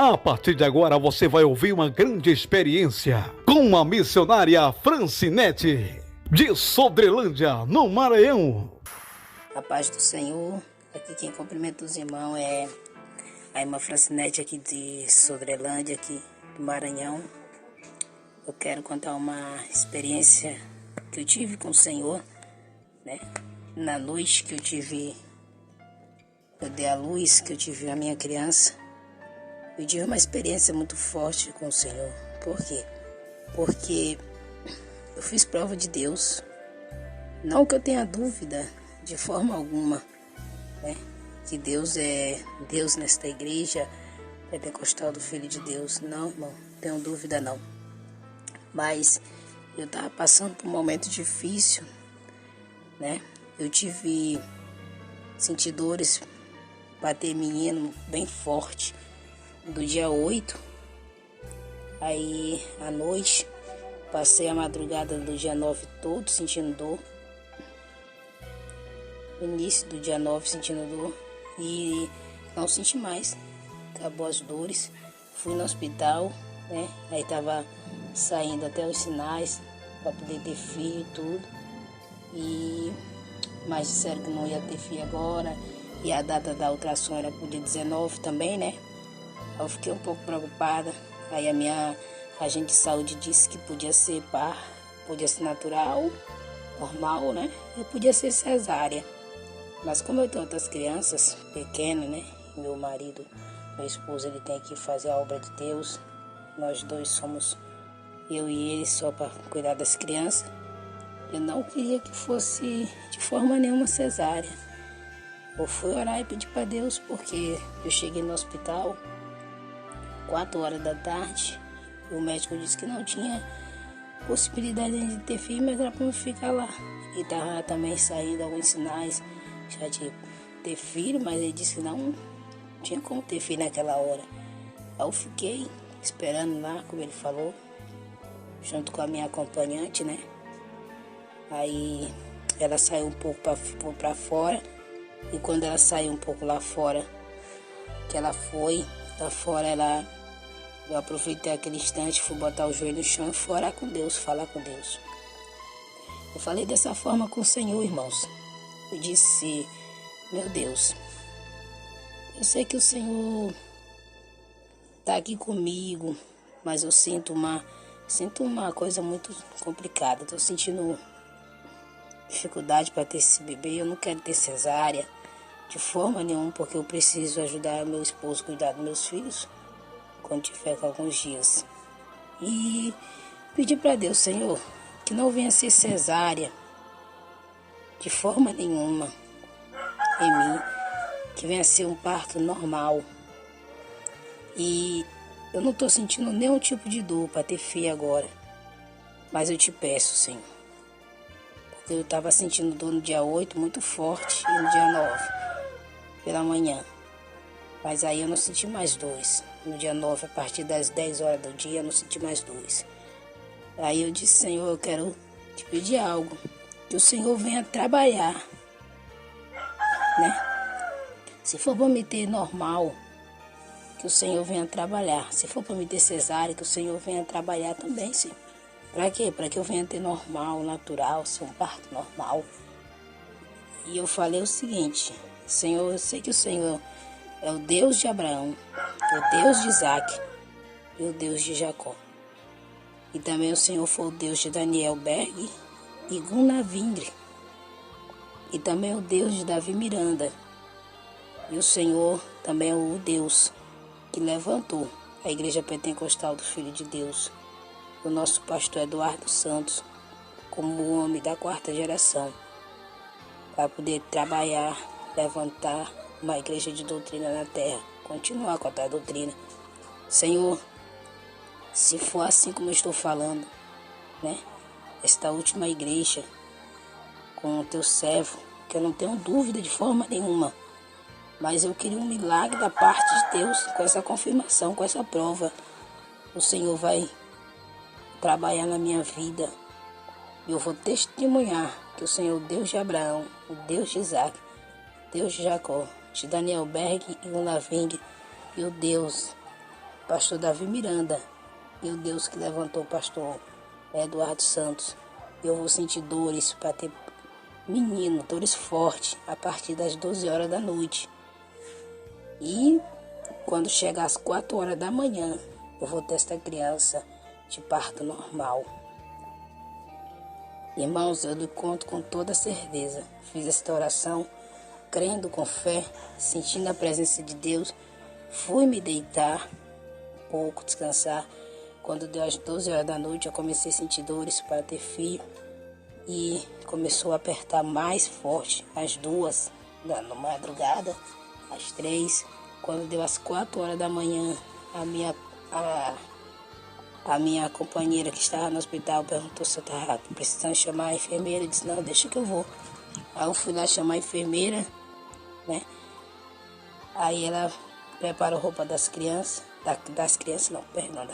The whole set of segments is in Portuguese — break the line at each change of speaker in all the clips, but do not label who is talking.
A partir de agora você vai ouvir uma grande experiência com a missionária Francinete, de Sodrelândia, no Maranhão.
A paz do Senhor. Aqui quem cumprimenta os irmãos é a irmã Francinete aqui de Sodrelândia, aqui do Maranhão. Eu quero contar uma experiência que eu tive com o Senhor, né? Na noite que eu dei a luz, que eu tive a minha criança, eu tive uma experiência muito forte com o Senhor. Por quê? Porque eu fiz prova de Deus. Não que eu tenha dúvida de forma alguma, né, que Deus é Deus nesta igreja pentecostal do Filho de Deus. Não, irmão, não tenho dúvida não. Mas eu estava passando por um momento difícil, né? Eu senti dores, bater menino bem forte do dia 8. Aí à noite passei a madrugada do dia 9 todo sentindo dor. Início do dia 9 sentindo dor e não senti mais. Acabou as dores. Fui no hospital, né? Aí tava saindo até os sinais para poder ter filho e tudo. Mas disseram que não ia ter filho agora. E a data da ultrassom era pro dia 19 também, né? Eu fiquei um pouco preocupada. Aí a minha agente de saúde disse que podia ser podia ser natural, normal, né? E podia ser cesárea. Mas como eu tenho outras crianças pequenas, né? Meu marido, meu esposo, ele tem que fazer a obra de Deus. Nós dois somos, eu e ele, só para cuidar das crianças. Eu não queria que fosse de forma nenhuma cesárea. Eu fui orar e pedir para Deus, porque eu cheguei no hospital 4 horas da tarde. E o médico disse que não tinha possibilidade de ter filho, mas era para eu ficar lá. E estava também saindo alguns sinais já de ter filho, mas ele disse que não tinha como ter filho naquela hora. Aí eu fiquei esperando lá, como ele falou, junto com a minha acompanhante, né? Aí ela saiu um pouco para fora, e quando ela saiu um pouco lá fora, que ela foi lá fora, eu aproveitei aquele instante, fui botar o joelho no chão e fui orar com Deus, falar com Deus. Eu falei dessa forma com o Senhor, irmãos. Eu disse, meu Deus, eu sei que o Senhor está aqui comigo, mas eu sinto uma coisa muito complicada. Estou sentindo dificuldade para ter esse bebê. Eu não quero ter cesárea de forma nenhuma, porque eu preciso ajudar meu esposo a cuidar dos meus filhos quando tiver com alguns dias. E pedi para Deus, Senhor, que não venha ser cesárea de forma nenhuma em mim, que venha ser um parto normal. E eu não estou sentindo nenhum tipo de dor para ter filho agora, mas eu te peço, Senhor, porque eu estava sentindo dor no dia 8 muito forte e no dia 9 pela manhã, mas aí eu não senti mais dores. No dia 9, a partir das 10 horas do dia, eu não senti mais dores. Aí eu disse, Senhor, eu quero te pedir algo, que o Senhor venha trabalhar, né? Se for para me ter normal, que o Senhor venha trabalhar. Se for para me ter cesárea, que o Senhor venha trabalhar também, Senhor. Para quê? Para que eu venha ter normal, natural, ser um parto normal. E eu falei o seguinte, Senhor, eu sei que o Senhor é o Deus de Abraão, o Deus de Isaac e o Deus de Jacó. E também o Senhor foi o Deus de Daniel Berg e Gunnar Vingre. E também o Deus de Davi Miranda. E o Senhor também é o Deus que levantou a Igreja Pentecostal do Filho de Deus, o nosso pastor Eduardo Santos, como o homem da 4ª geração, para poder trabalhar, levantar uma igreja de doutrina na terra, continuar com a tua doutrina. Senhor, se for assim como eu estou falando, né? Esta última igreja, com o teu servo, que eu não tenho dúvida de forma nenhuma, mas eu queria um milagre da parte de Deus, com essa confirmação, com essa prova. O Senhor vai trabalhar na minha vida, e eu vou testemunhar que o Senhor, o Deus de Abraão, o Deus de Isaac, Deus de Jacó, de Daniel Berg e Gunnar Ving, e o Deus pastor Davi Miranda e o Deus que levantou o pastor Eduardo Santos. Eu vou sentir dores para ter menino, dores fortes, a partir das 12 horas da noite. E quando chegar às 4 horas da manhã, eu vou ter esta criança de parto normal. Irmãos, eu lhe conto com toda certeza. Fiz esta oração crendo com fé, sentindo a presença de Deus. Fui me deitar um pouco, descansar. Quando deu às 12 horas da noite, eu comecei a sentir dores para ter filho. E começou a apertar mais forte, às 2 da madrugada, às 3. Quando deu às 4 horas da manhã, a minha companheira que estava no hospital perguntou se eu estava precisando chamar a enfermeira. Eu disse, não, deixa que eu vou. Aí eu fui lá chamar a enfermeira, né? Aí ela preparou roupa das crianças, da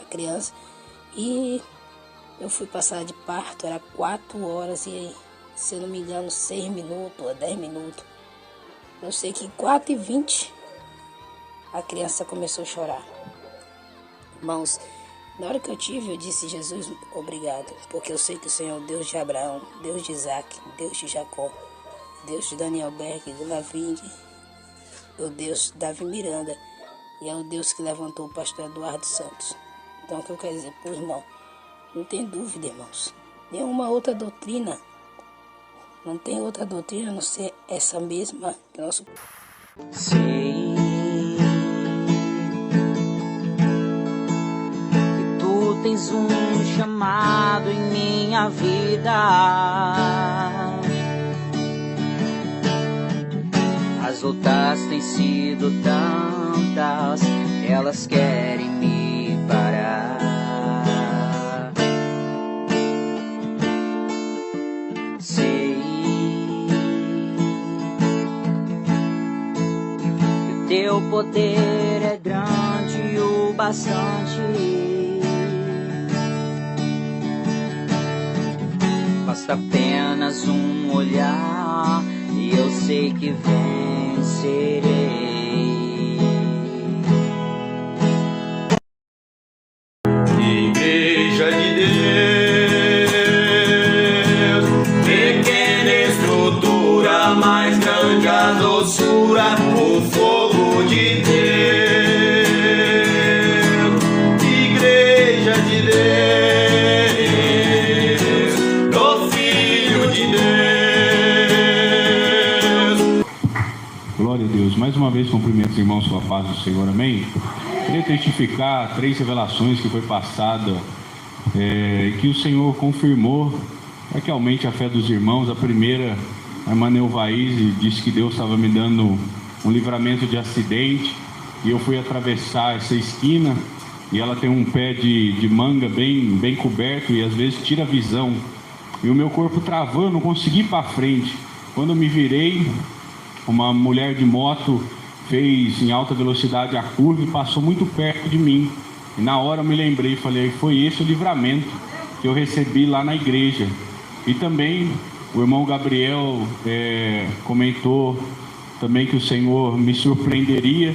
criança. E eu fui passar de parto, era 4 horas e, se eu não me engano, 6 minutos ou 10 minutos. Eu sei que 4h20 a criança começou a chorar. Irmãos, na hora que eu tive, eu disse, Jesus, obrigado, porque eu sei que o Senhor é o Deus de Abraão, Deus de Isaac, Deus de Jacó, Deus de Daniel Berg, do Lavinde, o Deus de Davi Miranda, e é o Deus que levantou o pastor Eduardo Santos. Então, o que eu quero dizer para o irmão? Não tem dúvida, irmãos. Nenhuma outra doutrina. Não tem outra doutrina a não ser essa mesma que nosso...
Sei que tu tens um chamado em minha vida. As lutas têm sido tantas, elas querem me parar. Sei que o teu poder é grande o bastante. Basta apenas um olhar e eu sei que vencerei.
Igreja de Deus, pequena estrutura, mais grande a doçura, o fogo de Deus. Igreja de Deus, do Filho de Deus.
Glória a Deus. Mais uma vez cumprimento os irmãos com a paz do Senhor, amém? Queria testificar 3 revelações que foi passada, que o Senhor confirmou realmente a fé dos irmãos. A primeira, a irmã Neuvaíse disse que Deus estava me dando um livramento de acidente, e eu fui atravessar essa esquina, e ela tem um pé de manga bem coberto, e às vezes tira a visão, e o meu corpo travou, eu não consegui ir para frente. Quando eu me virei, uma mulher de moto fez em alta velocidade a curva e passou muito perto de mim. E na hora eu me lembrei e falei, foi esse o livramento que eu recebi lá na igreja. E também o irmão Gabriel comentou também que o Senhor me surpreenderia,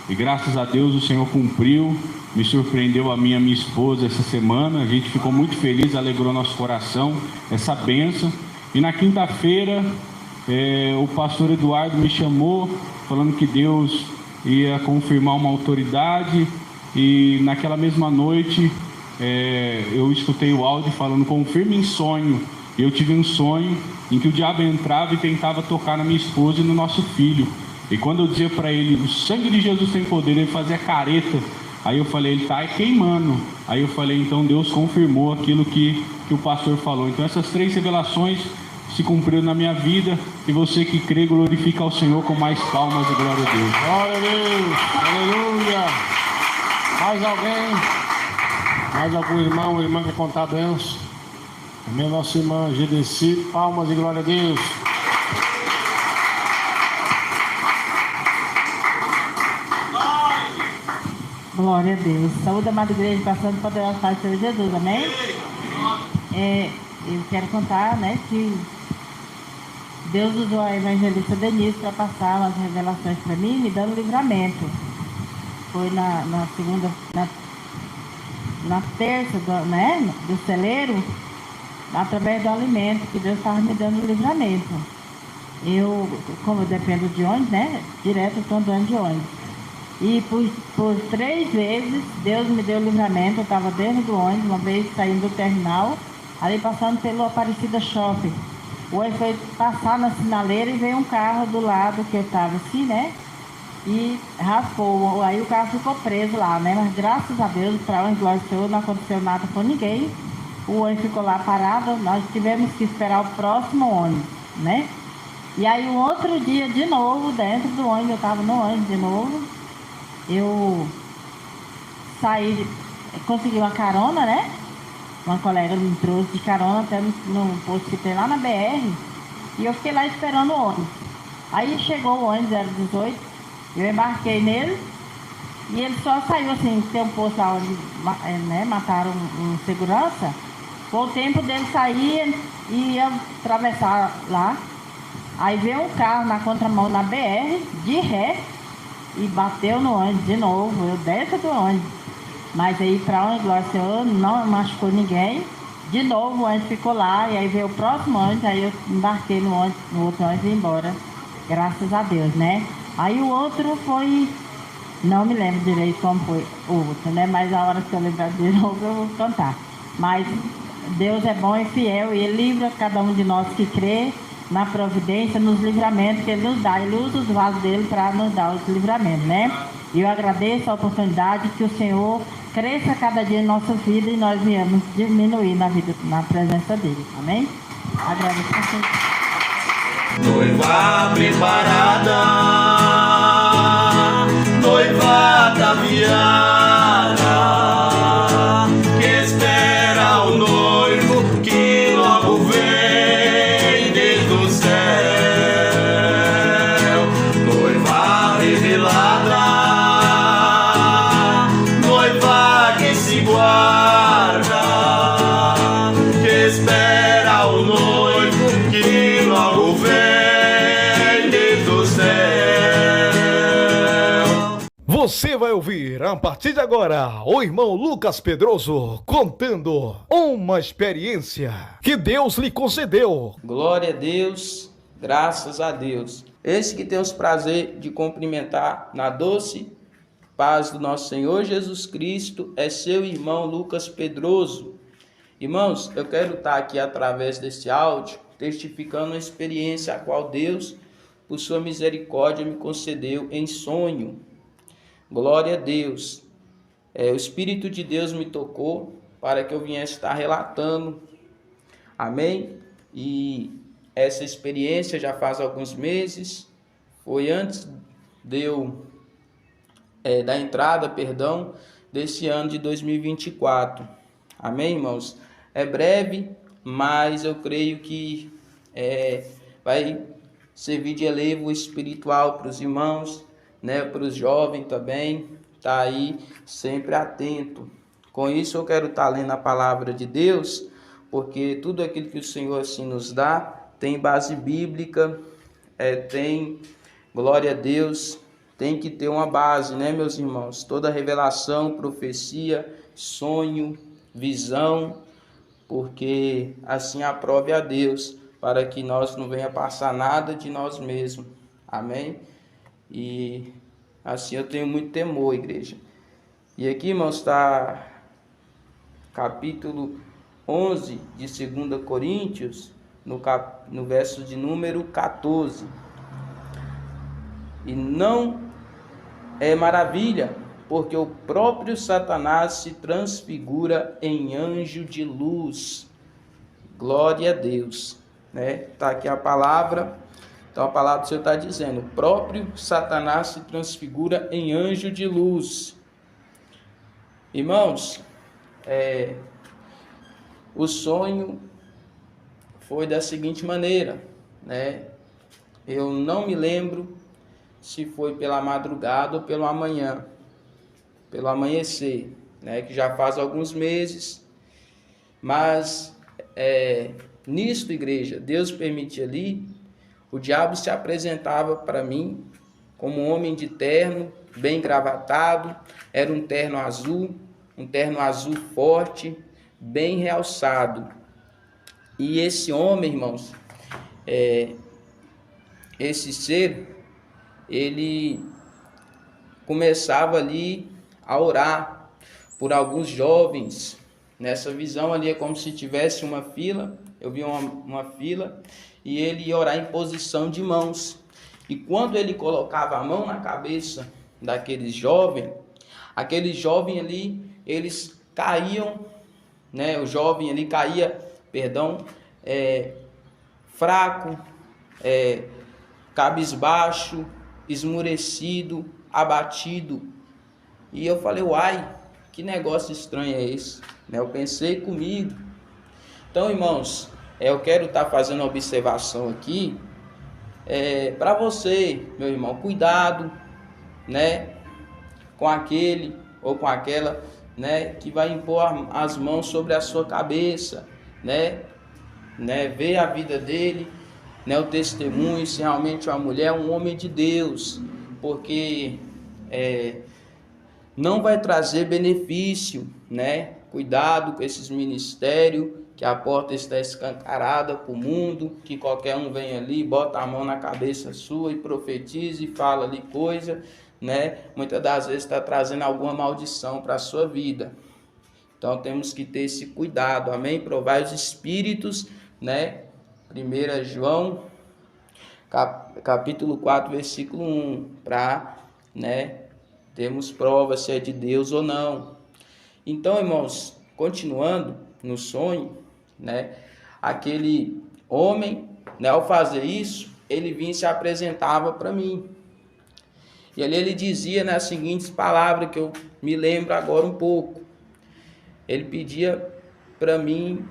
e graças a Deus o Senhor cumpriu, me surpreendeu a minha esposa essa semana. A gente ficou muito feliz, alegrou nosso coração essa bênção. E na quinta-feira o pastor Eduardo me chamou falando que Deus ia confirmar uma autoridade, e naquela mesma noite eu escutei o áudio falando, confirma em sonho. Eu tive um sonho em que o diabo entrava e tentava tocar na minha esposa e no nosso filho, e quando eu dizia para ele, o sangue de Jesus tem poder, ele fazia careta. Aí eu falei, ele está queimando. Aí eu falei, então Deus confirmou aquilo que o pastor falou. Então essas 3 revelações se cumpriu na minha vida, e você que crê, glorifica ao Senhor com mais palmas e glória a Deus.
Glória a Deus, aleluia. Mais alguém? Mais algum irmão ou irmã que contar a benção? Amém, nossa irmã GDC, palmas e glória a Deus.
Glória a Deus. Saúde, amada igreja, passando poderosa paz do Senhor Jesus, amém? Eu quero contar, que Deus usou a evangelista Denise para passar umas revelações para mim, me dando livramento. foi na segunda, na terça, do celeiro, através do alimento, que Deus estava me dando livramento. Eu, como eu dependo de ônibus, né? Direto eu estou andando de ônibus. E por 3 vezes Deus me deu livramento. Eu estava dentro do ônibus, uma vez saindo do terminal, ali passando pelo Aparecida Shopping. O ônibus foi passar na sinaleira e veio um carro do lado que eu estava assim, né? E raspou. Aí o carro ficou preso lá, né? Mas graças a Deus, para onde glória ao Senhor, não aconteceu nada com ninguém. O ônibus ficou lá parado, nós tivemos que esperar o próximo ônibus, né? E aí um outro dia de novo, dentro do ônibus, eu estava no ônibus de novo, eu saí, consegui uma carona, né? Uma colega me trouxe de carona até no posto que tem lá na BR, e eu fiquei lá esperando o ônibus. Aí chegou o ônibus, era 18, eu embarquei nele, e ele só saiu assim, tem um posto lá onde mataram um segurança. Foi o tempo dele sair e ia atravessar lá. Aí veio um carro na contramão na BR, de ré, e bateu no ônibus de novo, eu dentro do ônibus. Mas aí, para onde glória ao Senhor, não machucou ninguém. De novo o ônibus ficou lá, e aí veio o próximo ônibus, aí eu embarquei no outro ônibus e ia embora. Graças a Deus, né? Aí o outro foi, não me lembro direito como foi o outro, né? Mas a hora que eu lembrar de novo eu vou contar. Mas Deus é bom e fiel, e Ele livra cada um de nós que crê na providência, nos livramentos que Ele nos dá. Ele usa os vasos dele para nos dar os livramentos, né? E eu agradeço a oportunidade, que o Senhor cresça cada dia em nossa vida e nós viemos diminuir na vida, na presença dele. Amém? Agradeço a vocês.
Noiva preparada, noiva ataviada, que espera o noivo que logo vem desde o céu. Noiva revelada, noiva que se guarda, que espera o noivo que logo vem desde o céu.
Você vai ouvir, a partir de agora, o irmão Lucas Pedroso contando uma experiência que Deus lhe concedeu.
Glória a Deus, graças a Deus. Esse que temos prazer de cumprimentar na doce paz do nosso Senhor Jesus Cristo é seu irmão Lucas Pedroso. Irmãos, eu quero estar aqui através desse áudio testificando uma experiência a qual Deus, por sua misericórdia, me concedeu em sonho. Glória a Deus. O Espírito de Deus me tocou para que eu viesse estar relatando. Amém? E essa experiência já faz alguns meses. Foi antes da entrada, desse ano de 2024. Amém, irmãos? É breve, mas eu creio que vai servir de elevo espiritual para os irmãos, né, para os jovens também, tá aí sempre atento. Com isso eu quero estar lendo a palavra de Deus, porque tudo aquilo que o Senhor assim nos dá tem base bíblica, tem, glória a Deus, tem que ter uma base, né, meus irmãos? Toda revelação, profecia, sonho, visão, porque assim aprove a Deus, para que nós não venha passar nada de nós mesmos. Amém? E assim eu tenho muito temor, igreja. E aqui, irmãos, está capítulo 11 de 2 Coríntios, no verso de número 14. E não é maravilha, porque o próprio Satanás se transfigura em anjo de luz. Glória a Deus. Está aqui a palavra. Então a palavra do Senhor está dizendo: o próprio Satanás se transfigura em anjo de luz. Irmãos, o sonho foi da seguinte maneira, né? Eu não me lembro se foi pela madrugada ou pelo amanhã, pelo amanhecer, né? Que já faz alguns meses, mas nisto, igreja, Deus permite ali. O diabo se apresentava para mim como um homem de terno, bem engravatado, era um terno azul forte, bem realçado. E esse homem, irmãos, esse ser, ele começava ali a orar por alguns jovens. Nessa visão ali é como se tivesse uma fila, eu vi uma fila, e ele ia orar em posição de mãos. E quando ele colocava a mão na cabeça daqueles jovens, aqueles jovens ali, eles caíam, né? O jovem ali caía, fraco, cabisbaixo, esmurecido, abatido. E eu falei, uai, que negócio estranho é esse? Eu pensei comigo. Então, irmãos, eu quero estar fazendo uma observação aqui para você, meu irmão. Cuidado, né, com aquele ou com aquela, né, que vai impor as mãos sobre a sua cabeça, né, ver a vida dele, né, o testemunho, se realmente uma mulher, um homem de Deus, porque não vai trazer benefício, né? Cuidado com esses ministérios, que a porta está escancarada para o mundo, que qualquer um vem ali, bota a mão na cabeça sua e profetiza e fala ali coisa, né? Muitas das vezes está trazendo alguma maldição para a sua vida. Então temos que ter esse cuidado, amém? Provar os espíritos, né? 1 João, capítulo 4, versículo 1, para, né, termos prova se é de Deus ou não. Então, irmãos, continuando no sonho, né, aquele homem, né, ao fazer isso, ele vinha e se apresentava para mim. E ali ele dizia nas seguintes palavras, que eu me lembro agora um pouco. Ele pedia para mim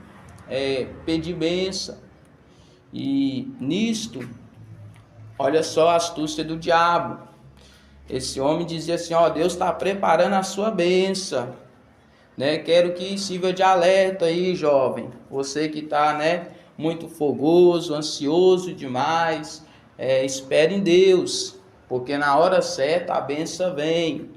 pedir bênção. E nisto, olha só a astúcia do diabo. Esse homem dizia assim, ó, Deus está preparando a sua bênção, né? Quero que sirva de alerta aí, jovem. Você que está, né, muito fogoso, ansioso demais, espere em Deus, porque na hora certa a bênção vem,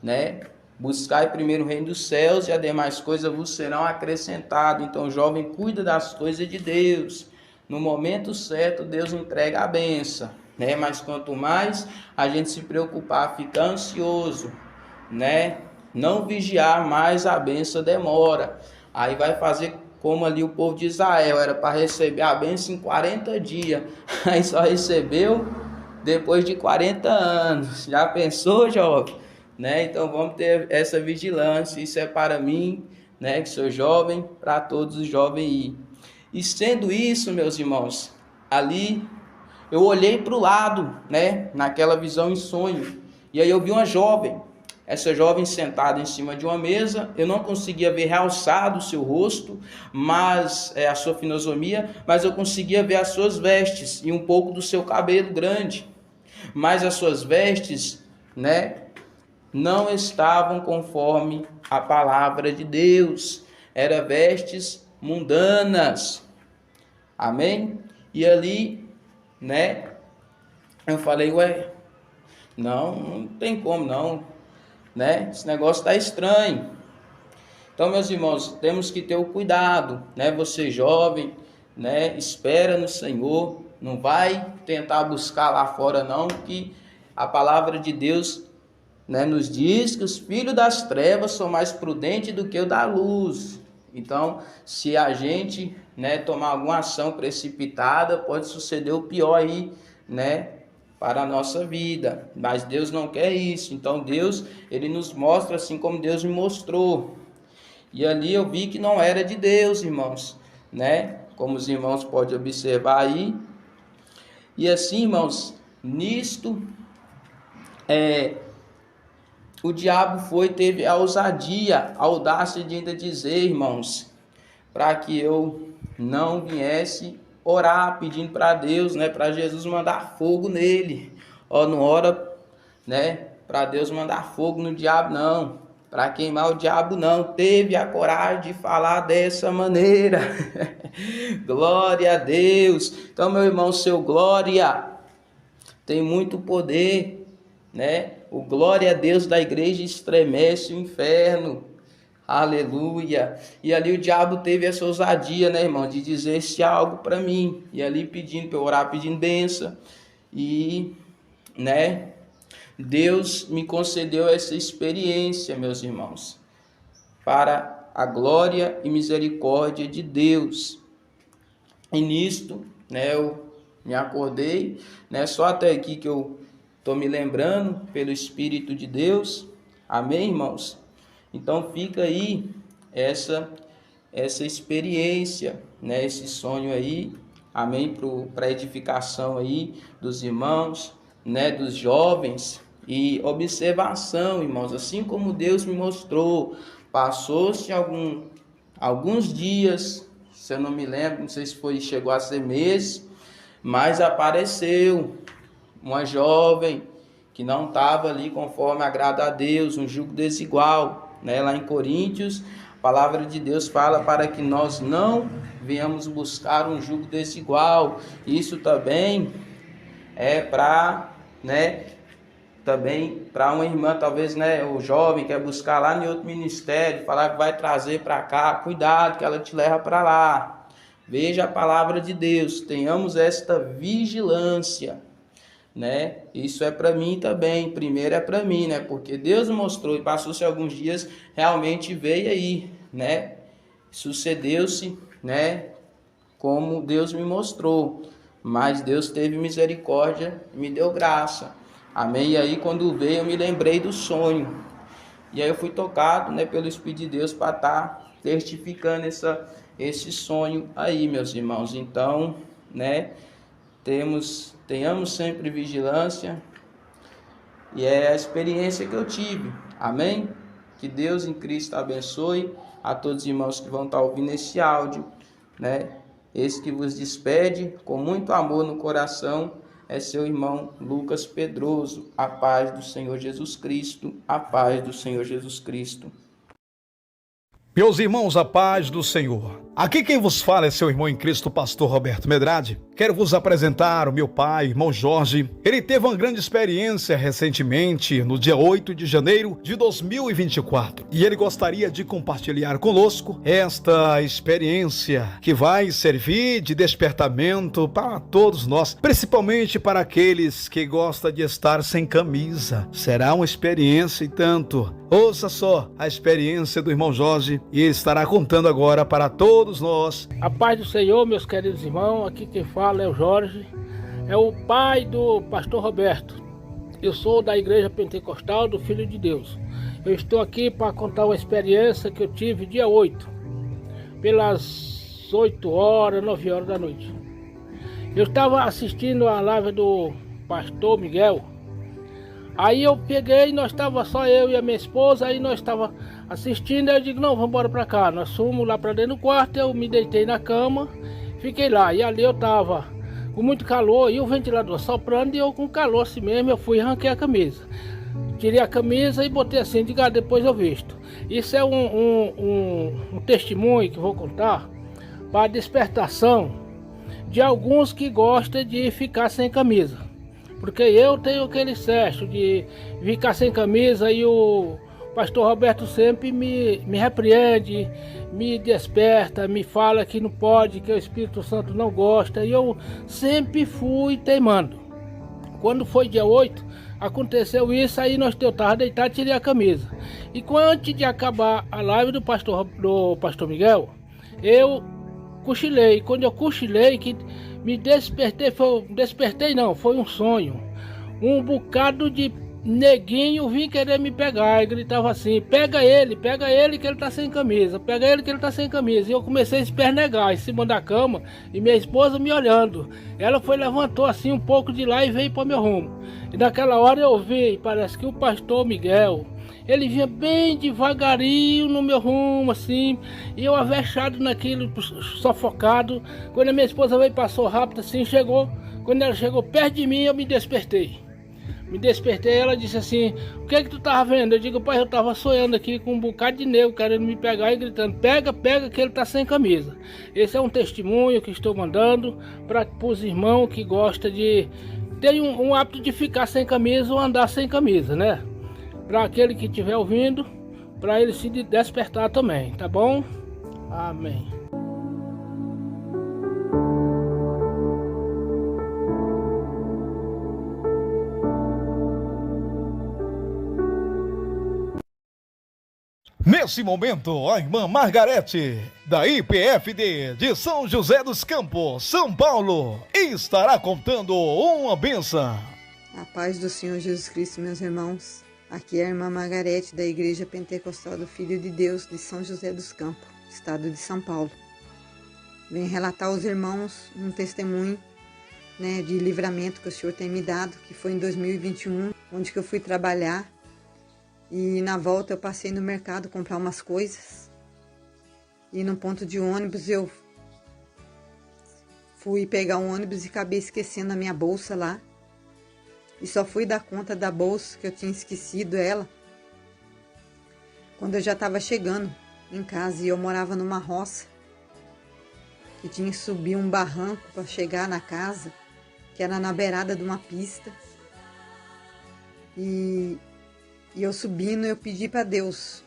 né? Buscai primeiro o reino dos céus e as demais coisas vos serão acrescentadas. Então, jovem, cuida das coisas de Deus. No momento certo, Deus entrega a bênção, né? Mas quanto mais a gente se preocupar, ficar ansioso, né? Não vigiar, mais a bênção demora. Aí vai fazer como ali o povo de Israel, era para receber a bênção em 40 dias. Aí só recebeu depois de 40 anos. Já pensou, jovem? Né? Então vamos ter essa vigilância. Isso é para mim, né, que sou jovem, para todos os jovens aí. E sendo isso, meus irmãos, ali eu olhei para o lado, né, naquela visão em sonho, e aí eu vi uma jovem, essa jovem sentada em cima de uma mesa. Eu não conseguia ver realçado o seu rosto, mas a sua fisionomia, mas eu conseguia ver as suas vestes e um pouco do seu cabelo grande, mas as suas vestes, né, não estavam conforme a palavra de Deus, eram vestes mundanas, amém? E ali, né, eu falei, ué, não tem como não, né, esse negócio está estranho. Então, meus irmãos, temos que ter o cuidado, né, você jovem, né, espera no Senhor, não vai tentar buscar lá fora não, que a palavra de Deus, né, nos diz que os filhos das trevas são mais prudentes do que o da luz. Então, se a gente, né, tomar alguma ação precipitada, pode suceder o pior aí, né, para a nossa vida. Mas Deus não quer isso. Então Deus, ele nos mostra assim como Deus me mostrou. E ali eu vi que não era de Deus, irmãos, né? Como os irmãos podem observar aí. E assim, irmãos, nisto o diabo teve a ousadia, a audácia de ainda dizer, irmãos, para que eu não viesse orar pedindo para Deus, né, para Jesus mandar fogo nele. Ó, não ora, né, para Deus mandar fogo no diabo não, para queimar o diabo não. Teve a coragem de falar dessa maneira. Glória a Deus. Então, meu irmão, seu glória tem muito poder, né? o glória a Deus da igreja estremece o inferno. Aleluia. E ali o diabo teve essa ousadia, né, irmão, de dizer esse algo para mim. E ali pedindo para eu orar, pedindo bênção. E, né, Deus me concedeu essa experiência, meus irmãos, para a glória e misericórdia de Deus. E nisto, né, eu me acordei, né, só até aqui que eu estou me lembrando, pelo Espírito de Deus. Amém, irmãos? Então fica aí essa experiência, né, esse sonho aí, amém, para edificação aí dos irmãos, né, dos jovens. E observação, irmãos, assim como Deus me mostrou, passou-se alguns dias, se eu não me lembro, não sei se chegou a ser meses, mas apareceu uma jovem que não estava ali conforme agrada a Deus, um jugo desigual, né? Lá em Coríntios, a palavra de Deus fala para que nós não venhamos buscar um jugo desigual. Isso também é para, né, também para uma irmã, talvez, né, o jovem quer buscar lá em outro ministério, falar que vai trazer para cá, cuidado que ela te leva para lá. Veja a palavra de Deus, tenhamos esta vigilância, né? Isso é para mim também, primeiro é para mim, né? Porque Deus mostrou e passou-se alguns dias, realmente veio aí, né? Sucedeu-se, né? Como Deus me mostrou, mas Deus teve misericórdia e me deu graça. Amém? E aí quando veio eu me lembrei do sonho. E aí eu fui tocado, né, pelo Espírito de Deus para estar testificando esse sonho aí, meus irmãos. Então, né, tenhamos sempre vigilância. E é a experiência que eu tive. Amém? Que Deus em Cristo abençoe a todos os irmãos que vão estar ouvindo esse áudio, né? Esse que vos despede com muito amor no coração é seu irmão Lucas Pedroso. A paz do Senhor Jesus Cristo, a paz do Senhor Jesus Cristo.
Meus irmãos, a paz do Senhor. Aqui quem vos fala é seu irmão em Cristo, pastor Roberto Medrade. Quero vos apresentar o meu pai, irmão Jorge. Ele teve uma grande experiência recentemente, no dia 8 de janeiro de 2024. E ele gostaria de compartilhar conosco esta experiência que vai servir de despertamento para todos nós, principalmente para aqueles que gostam de estar sem camisa. Será uma experiência e tanto. Ouça só a experiência do irmão Jorge e ele estará contando agora para todos nós.
A paz do Senhor, meus queridos irmãos, aqui quem fala é o Jorge, é o pai do pastor Roberto. Eu sou da Igreja Pentecostal do Filho de Deus. Eu estou aqui para contar uma experiência que eu tive dia 8, pelas 8 horas, 9 horas da noite. Eu estava assistindo a live do pastor Miguel. Aí eu peguei, nós estava só eu e a minha esposa, aí nós estava assistindo, aí eu digo, não, vamos embora para cá. Nós fomos lá para dentro do quarto, eu me deitei na cama, fiquei lá. E ali eu estava com muito calor, e o ventilador soprando, e eu com calor assim mesmo, eu fui e arranquei a camisa. Tirei a camisa e botei assim, digo, depois eu visto. Isso é um testemunho que vou contar para a despertação de alguns que gostam de ficar sem camisa. Porque eu tenho aquele excesso de ficar sem camisa e o pastor Roberto sempre me repreende, me desperta, me fala que não pode, que o Espírito Santo não gosta. E eu sempre fui teimando. Quando foi dia 8, aconteceu isso, aí eu estava deitado e tirei a camisa. E antes de acabar a live do pastor Miguel, eu cochilei. Quando eu cochilei, que me despertei, foi um sonho. Um bocado de neguinho vim querer me pegar e gritava assim, pega ele que ele tá sem camisa, pega ele que ele tá sem camisa. E eu comecei a espernegar em cima da cama e minha esposa me olhando. Ela levantou assim um pouco de lá e veio para o meu rumo. E naquela hora eu vi, parece que o pastor Miguel, ele vinha bem devagarinho no meu rumo, assim, e eu avexado naquilo, sufocado. Quando a minha esposa veio, passou rápido assim, chegou. Quando ela chegou perto de mim, eu me despertei. Ela disse assim, o que é que tu tava vendo? Eu digo, pai, eu tava sonhando aqui com um bocado de negro querendo me pegar e gritando, pega que ele tá sem camisa. Esse é um testemunho que estou mandando para os irmãos que gostam de tem um hábito de ficar sem camisa ou andar sem camisa, né? Para aquele que estiver ouvindo, para ele se despertar também, tá bom? Amém.
Nesse momento, a irmã Margarete, da IPFD de São José dos Campos, São Paulo, estará contando uma bênção.
A paz do Senhor Jesus Cristo, meus irmãos. Aqui é a irmã Margarete, da Igreja Pentecostal do Filho de Deus de São José dos Campos, estado de São Paulo. Venho relatar aos irmãos um testemunho, de livramento que o Senhor tem me dado, que foi em 2021, onde que eu fui trabalhar. E na volta eu passei no mercado comprar umas coisas. E no ponto de ônibus eu fui pegar um ônibus e acabei esquecendo a minha bolsa lá. E só fui dar conta da bolsa, que eu tinha esquecido ela, quando eu já estava chegando em casa. E eu morava numa roça, que tinha que subir um barranco para chegar na casa, que era na beirada de uma pista. E eu subindo, eu pedi para Deus.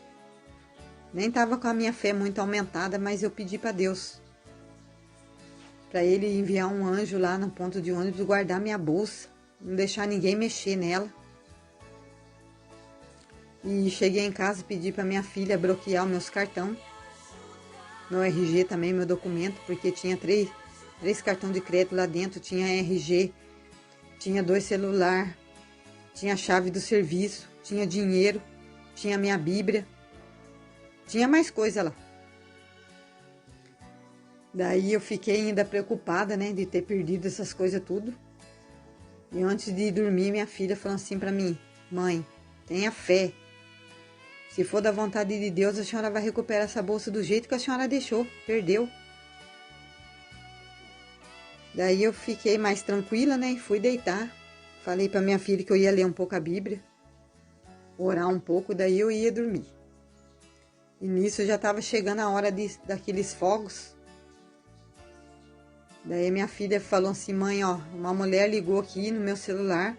Nem estava com a minha fé muito aumentada, mas eu pedi para Deus, para Ele enviar um anjo lá no ponto de ônibus, guardar minha bolsa, não deixar ninguém mexer nela. E cheguei em casa, pedi para minha filha bloquear os meus cartões, meu RG também, meu documento, porque tinha três cartões de crédito lá dentro, tinha RG, tinha 2 celulares, tinha a chave do serviço, tinha dinheiro, tinha minha Bíblia, tinha mais coisa lá. Daí eu fiquei ainda preocupada, de ter perdido essas coisas tudo. E antes de dormir, minha filha falou assim para mim: mãe, tenha fé. Se for da vontade de Deus, a senhora vai recuperar essa bolsa do jeito que a senhora deixou, perdeu. Daí eu fiquei mais tranquila, e fui deitar. Falei para minha filha que eu ia ler um pouco a Bíblia, orar um pouco, daí eu ia dormir. E nisso já estava chegando a hora daqueles fogos. Daí minha filha falou assim: mãe, uma mulher ligou aqui no meu celular,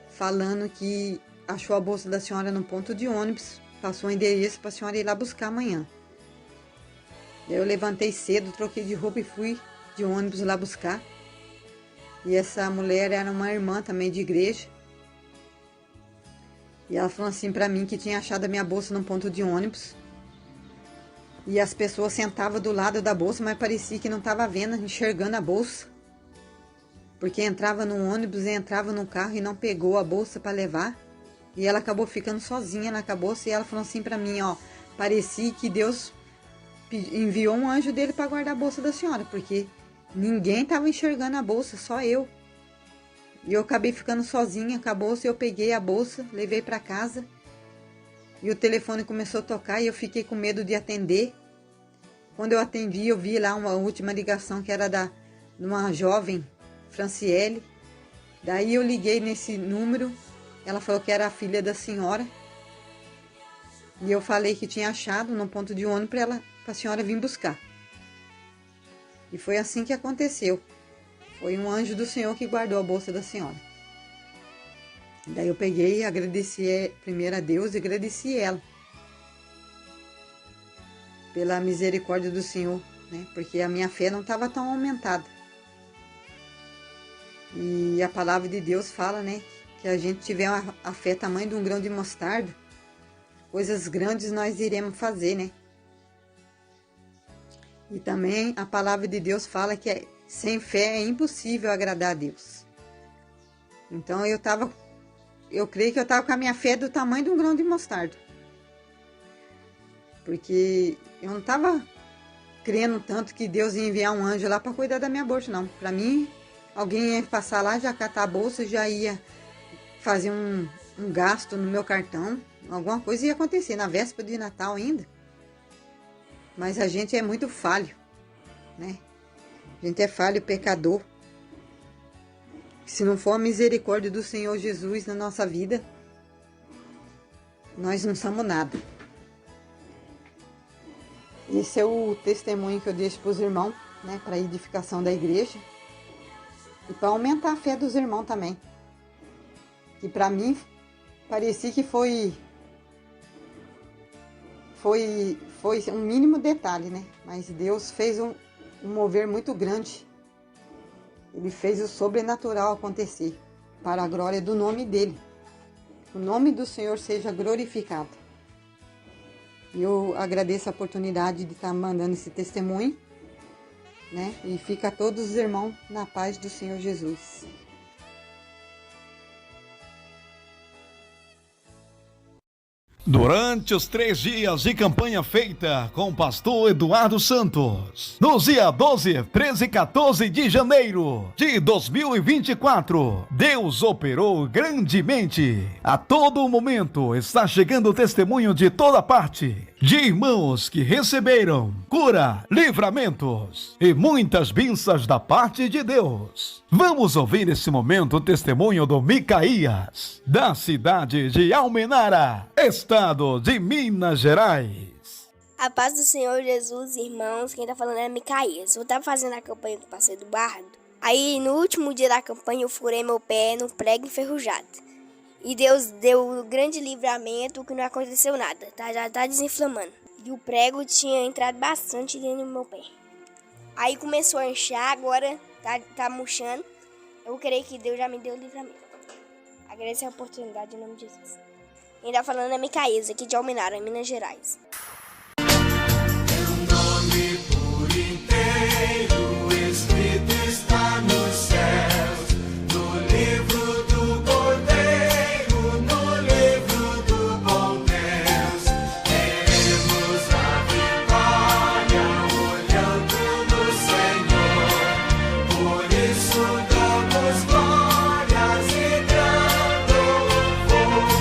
falando que achou a bolsa da senhora no ponto de ônibus, passou o endereço para a senhora ir lá buscar amanhã. Daí eu levantei cedo, troquei de roupa e fui de ônibus lá buscar. E essa mulher era uma irmã também de igreja. E ela falou assim para mim que tinha achado a minha bolsa num ponto de ônibus. E as pessoas sentavam do lado da bolsa, mas parecia que não estava vendo, enxergando a bolsa. Porque entrava no ônibus e entrava no carro e não pegou a bolsa para levar. E ela acabou ficando sozinha na bolsa. E ela falou assim para mim, parecia que Deus enviou um anjo dele para guardar a bolsa da senhora, porque ninguém estava enxergando a bolsa, só eu. E eu acabei ficando sozinha com a bolsa. Eu peguei a bolsa, levei para casa. E o telefone começou a tocar e eu fiquei com medo de atender. Quando eu atendi, eu vi lá uma última ligação que era de uma jovem, Franciele. Daí eu liguei nesse número. Ela falou que era a filha da senhora. E eu falei que tinha achado no ponto de ônibus para a senhora vir buscar. E foi assim que aconteceu. Foi um anjo do Senhor que guardou a bolsa da senhora. Daí eu peguei e agradeci primeiro a Deus e agradeci ela pela misericórdia do Senhor, porque a minha fé não estava tão aumentada. E a palavra de Deus fala, que a gente tiver a fé tamanho de um grão de mostarda, coisas grandes nós iremos fazer, E também a palavra de Deus fala que sem fé é impossível agradar a Deus. Então eu creio que eu estava com a minha fé do tamanho de um grão de mostarda. Porque eu não estava crendo tanto que Deus ia enviar um anjo lá para cuidar da minha bolsa, não. Para mim, alguém ia passar lá, já catar a bolsa, já ia fazer um gasto no meu cartão. Alguma coisa ia acontecer na véspera de Natal ainda. Mas a gente é muito falho, A gente é falho, pecador. Se não for a misericórdia do Senhor Jesus na nossa vida, nós não somos nada. Esse é o testemunho que eu deixo para os irmãos, para a edificação da igreja. E para aumentar a fé dos irmãos também. Que para mim parecia que foi um mínimo detalhe, né? Mas Deus fez um mover muito grande. Ele fez o sobrenatural acontecer para a glória do nome dele. O nome do Senhor seja glorificado. Eu agradeço a oportunidade de estar mandando esse testemunho, né? E fica todos os irmãos na paz do Senhor Jesus.
Durante os 3 dias de campanha feita com o pastor Eduardo Santos, nos dias 12, 13 e 14 de janeiro de 2024, Deus operou grandemente. A todo momento está chegando testemunho de toda parte, de irmãos que receberam cura, livramentos e muitas bênçãos da parte de Deus. Vamos ouvir nesse momento o testemunho do Micaías, da cidade de Almenara, estado de Minas Gerais.
A paz do Senhor Jesus, irmãos, quem tá falando é Micaías. Eu tava fazendo a campanha com o pastor Eduardo. Aí, no último dia da campanha, eu furei meu pé no prego enferrujado. E Deus deu um grande livramento, que não aconteceu nada, tá? Já tá desinflamando. E o prego tinha entrado bastante dentro do meu pé. Aí começou a inchar, agora tá murchando. Eu creio que Deus já me deu o livramento. Agradeço a oportunidade em nome de Jesus. Quem tá falando é Micaías, aqui de Almenara, Minas Gerais.
Teu nome por inteiro escrito está nos céus, no livro do Cordeiro, no livro do bom Deus. Teremos a vitória olhando no Senhor, por isso damos glórias e dando louvor.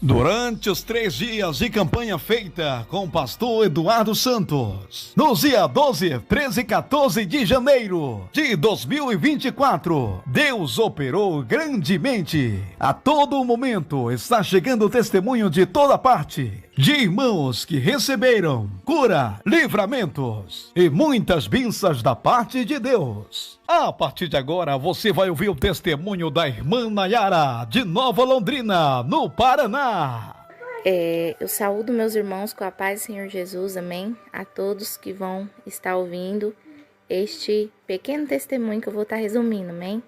Durante os 3 dias de campanha feita com o pastor Eduardo Santos, nos dias 12, 13 e 14 de janeiro de 2024, Deus operou grandemente. A todo momento está chegando testemunho de toda parte, de irmãos que receberam cura, livramentos e muitas bênçãos da parte de Deus. A partir de agora, você vai ouvir o testemunho da irmã Nayara, de Nova Londrina, no Paraná.
Eu saúdo meus irmãos com a paz do Senhor Jesus, amém? A todos que vão estar ouvindo este pequeno testemunho que eu vou estar resumindo, amém?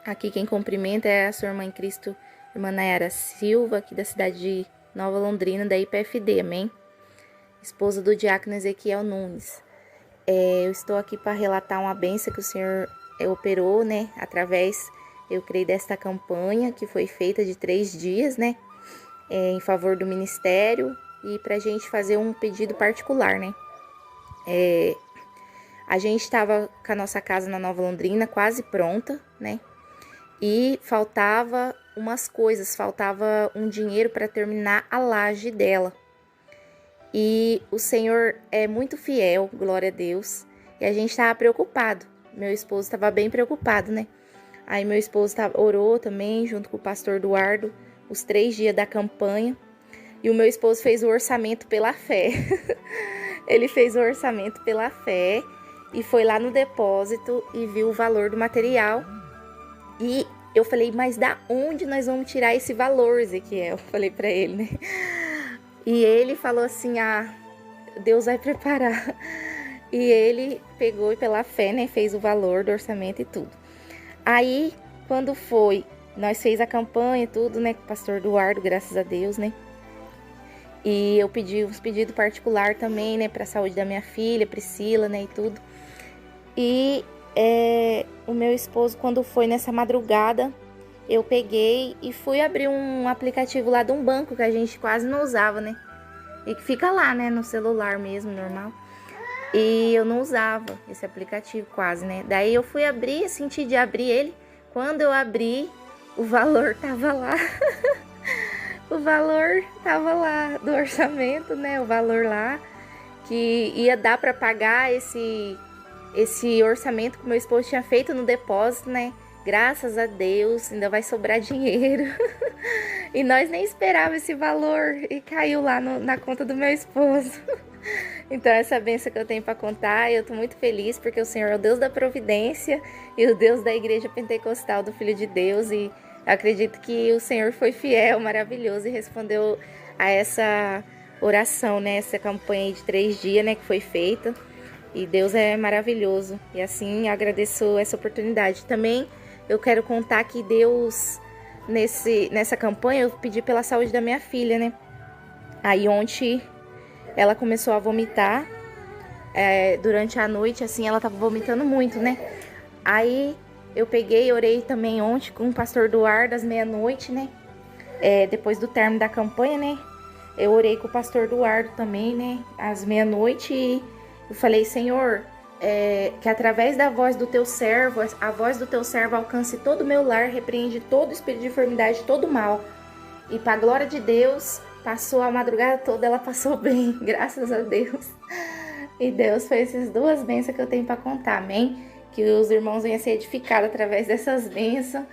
Aqui quem cumprimenta é a sua irmã em Cristo, irmã Nayara Silva, aqui da cidade de Nova Londrina, da IPFD, amém? Esposa do diácono Ezequiel Nunes. Eu estou aqui para relatar uma bênção que o Senhor operou, né? Através, eu creio, desta campanha que foi feita de 3 dias, né? Em favor do ministério e para a gente fazer um pedido particular, né? A gente estava com a nossa casa na Nova Londrina quase pronta, né? E faltava umas coisas, faltava um dinheiro para terminar a laje dela. E o Senhor é muito fiel, glória a Deus. E a gente estava preocupado. Meu esposo estava bem preocupado, né? Aí meu esposo orou também, junto com o pastor Eduardo, os 3 dias da campanha. E o meu esposo fez o orçamento pela fé. Ele fez o orçamento pela fé e foi lá no depósito e viu o valor do material. E eu falei, mas da onde nós vamos tirar esse valor, Ezequiel? Falei para ele, né? E ele falou assim, Deus vai preparar. E ele pegou e pela fé, né, fez o valor do orçamento e tudo. Aí, quando foi, nós fez a campanha e tudo, né, com o pastor Eduardo, graças a Deus, né. E eu pedi uns pedidos particular também, né, para a saúde da minha filha, Priscila, né, e tudo. E o meu esposo, quando foi nessa madrugada, eu peguei e fui abrir um aplicativo lá de um banco que a gente quase não usava, né? E que fica lá, né? No celular mesmo, normal. E eu não usava esse aplicativo quase, né? Daí eu fui abrir, senti de abrir ele. Quando eu abri, o valor tava lá. O valor tava lá do orçamento, né? O valor lá que ia dar para pagar esse orçamento que meu esposo tinha feito no depósito, né? Graças a Deus, ainda vai sobrar dinheiro. E nós nem esperávamos esse valor e caiu lá na conta do meu esposo. Então essa bênção que eu tenho para contar, eu estou muito feliz porque o Senhor é o Deus da providência e o Deus da Igreja Pentecostal do Filho de Deus, e acredito que o Senhor foi fiel, maravilhoso, e respondeu a essa oração, né? Essa campanha de 3 dias, né, que foi feita, e Deus é maravilhoso, e assim agradeço essa oportunidade. Também eu quero contar que Deus, nessa campanha, eu pedi pela saúde da minha filha, né? Aí ontem ela começou a vomitar, durante a noite, assim, ela tava vomitando muito, né? Aí eu peguei, orei também ontem com o pastor Eduardo às meia-noite, né? Depois do término da campanha, né? Eu orei com o pastor Eduardo também, né? Às meia-noite, e eu falei, Senhor, que através da voz do teu servo, a voz do teu servo alcance todo o meu lar, repreende todo espírito de enfermidade, todo mal. E para a glória de Deus, passou a madrugada toda, ela passou bem, graças a Deus. E Deus fez essas 2 bênçãos que eu tenho para contar, amém? Que os irmãos venham ser edificados através dessas bênçãos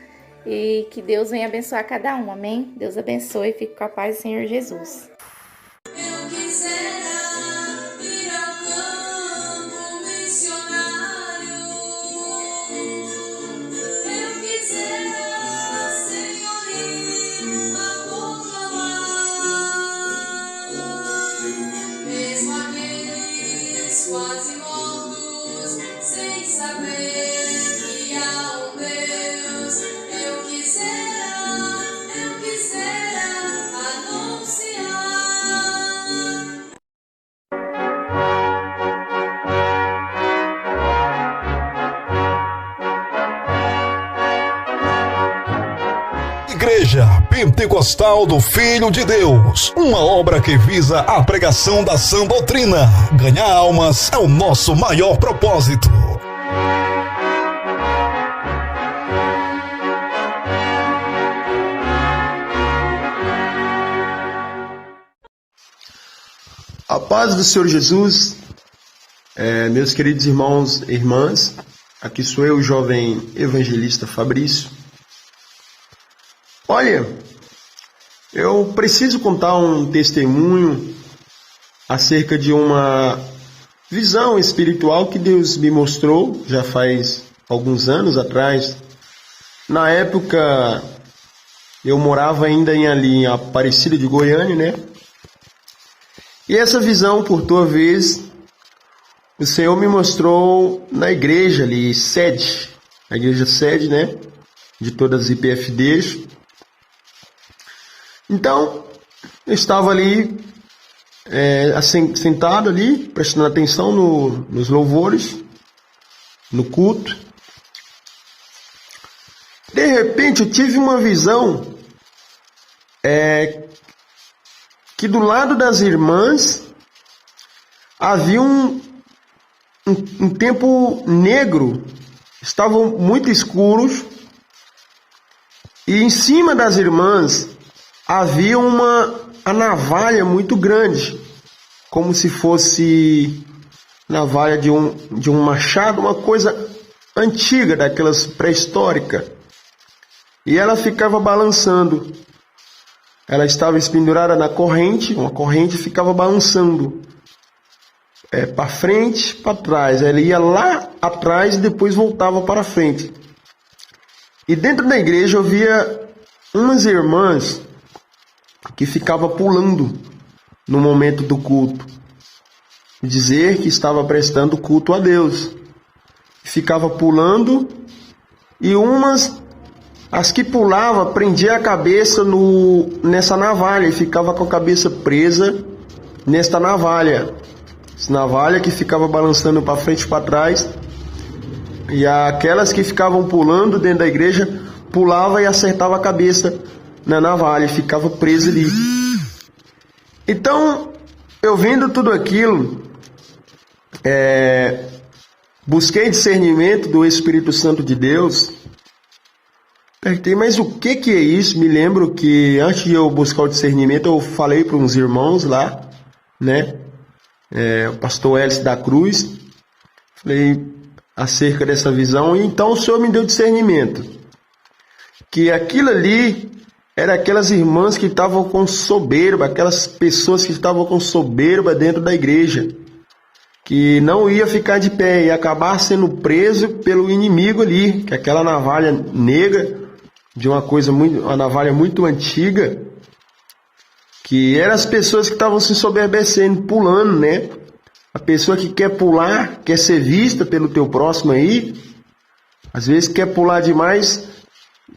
e que Deus venha abençoar cada um, amém? Deus abençoe e fique com a paz do Senhor Jesus.
Eu quisera ir ao campo missionário. Eu quisera, Senhor, ir a proclamar. Mesmo aqueles quase mortos, sem saber que há um Deus. Eu quisera anunciar.
Igreja Pentecostal do Filho de Deus, uma obra que visa a pregação da sã doutrina. Ganhar almas é o nosso maior propósito.
A paz do Senhor Jesus, meus queridos irmãos e irmãs, aqui sou eu, o jovem evangelista Fabrício. Olha, eu preciso contar um testemunho acerca de uma visão espiritual que Deus me mostrou já faz alguns anos atrás. Na época, eu morava ainda em Aparecida de Goiânia, né? E essa visão, por tua vez, o Senhor me mostrou na igreja ali, sede, a igreja sede, né? De todas as IPFDs. Então, eu estava ali, sentado ali, prestando atenção nos louvores, no culto. De repente, eu tive uma visão, que do lado das irmãs havia um tempo negro, estavam muito escuros, e em cima das irmãs havia a navalha muito grande, como se fosse navalha de um machado, uma coisa antiga, daquelas pré-histórica, e ela ficava balançando. Ela estava pendurada na corrente, uma corrente ficava balançando para frente, para trás. Ela ia lá atrás e depois voltava para frente. E dentro da igreja eu via umas irmãs que ficavam pulando no momento do culto, dizer que estava prestando culto a Deus. Ficava pulando, e as que pulavam, prendia a cabeça nessa navalha e ficava com a cabeça presa nesta navalha. Essa navalha que ficava balançando para frente e para trás. E aquelas que ficavam pulando dentro da igreja, pulava e acertava a cabeça na navalha e ficava presa ali. Então, eu vendo tudo aquilo, busquei discernimento do Espírito Santo de Deus. Perguntei, mas o que é isso? Me lembro que antes de eu buscar o discernimento, eu falei para uns irmãos lá, né? O pastor Hélice da Cruz. Falei acerca dessa visão, e então o Senhor me deu discernimento. Que aquilo ali eram aquelas irmãs que estavam com soberba, aquelas pessoas que estavam com soberba dentro da igreja, que não ia ficar de pé, ia acabar sendo preso pelo inimigo ali, que aquela navalha negra, de uma navalha muito antiga, que eram as pessoas que estavam se soberbecendo, pulando, né? A pessoa que quer pular, quer ser vista pelo teu próximo aí, às vezes quer pular demais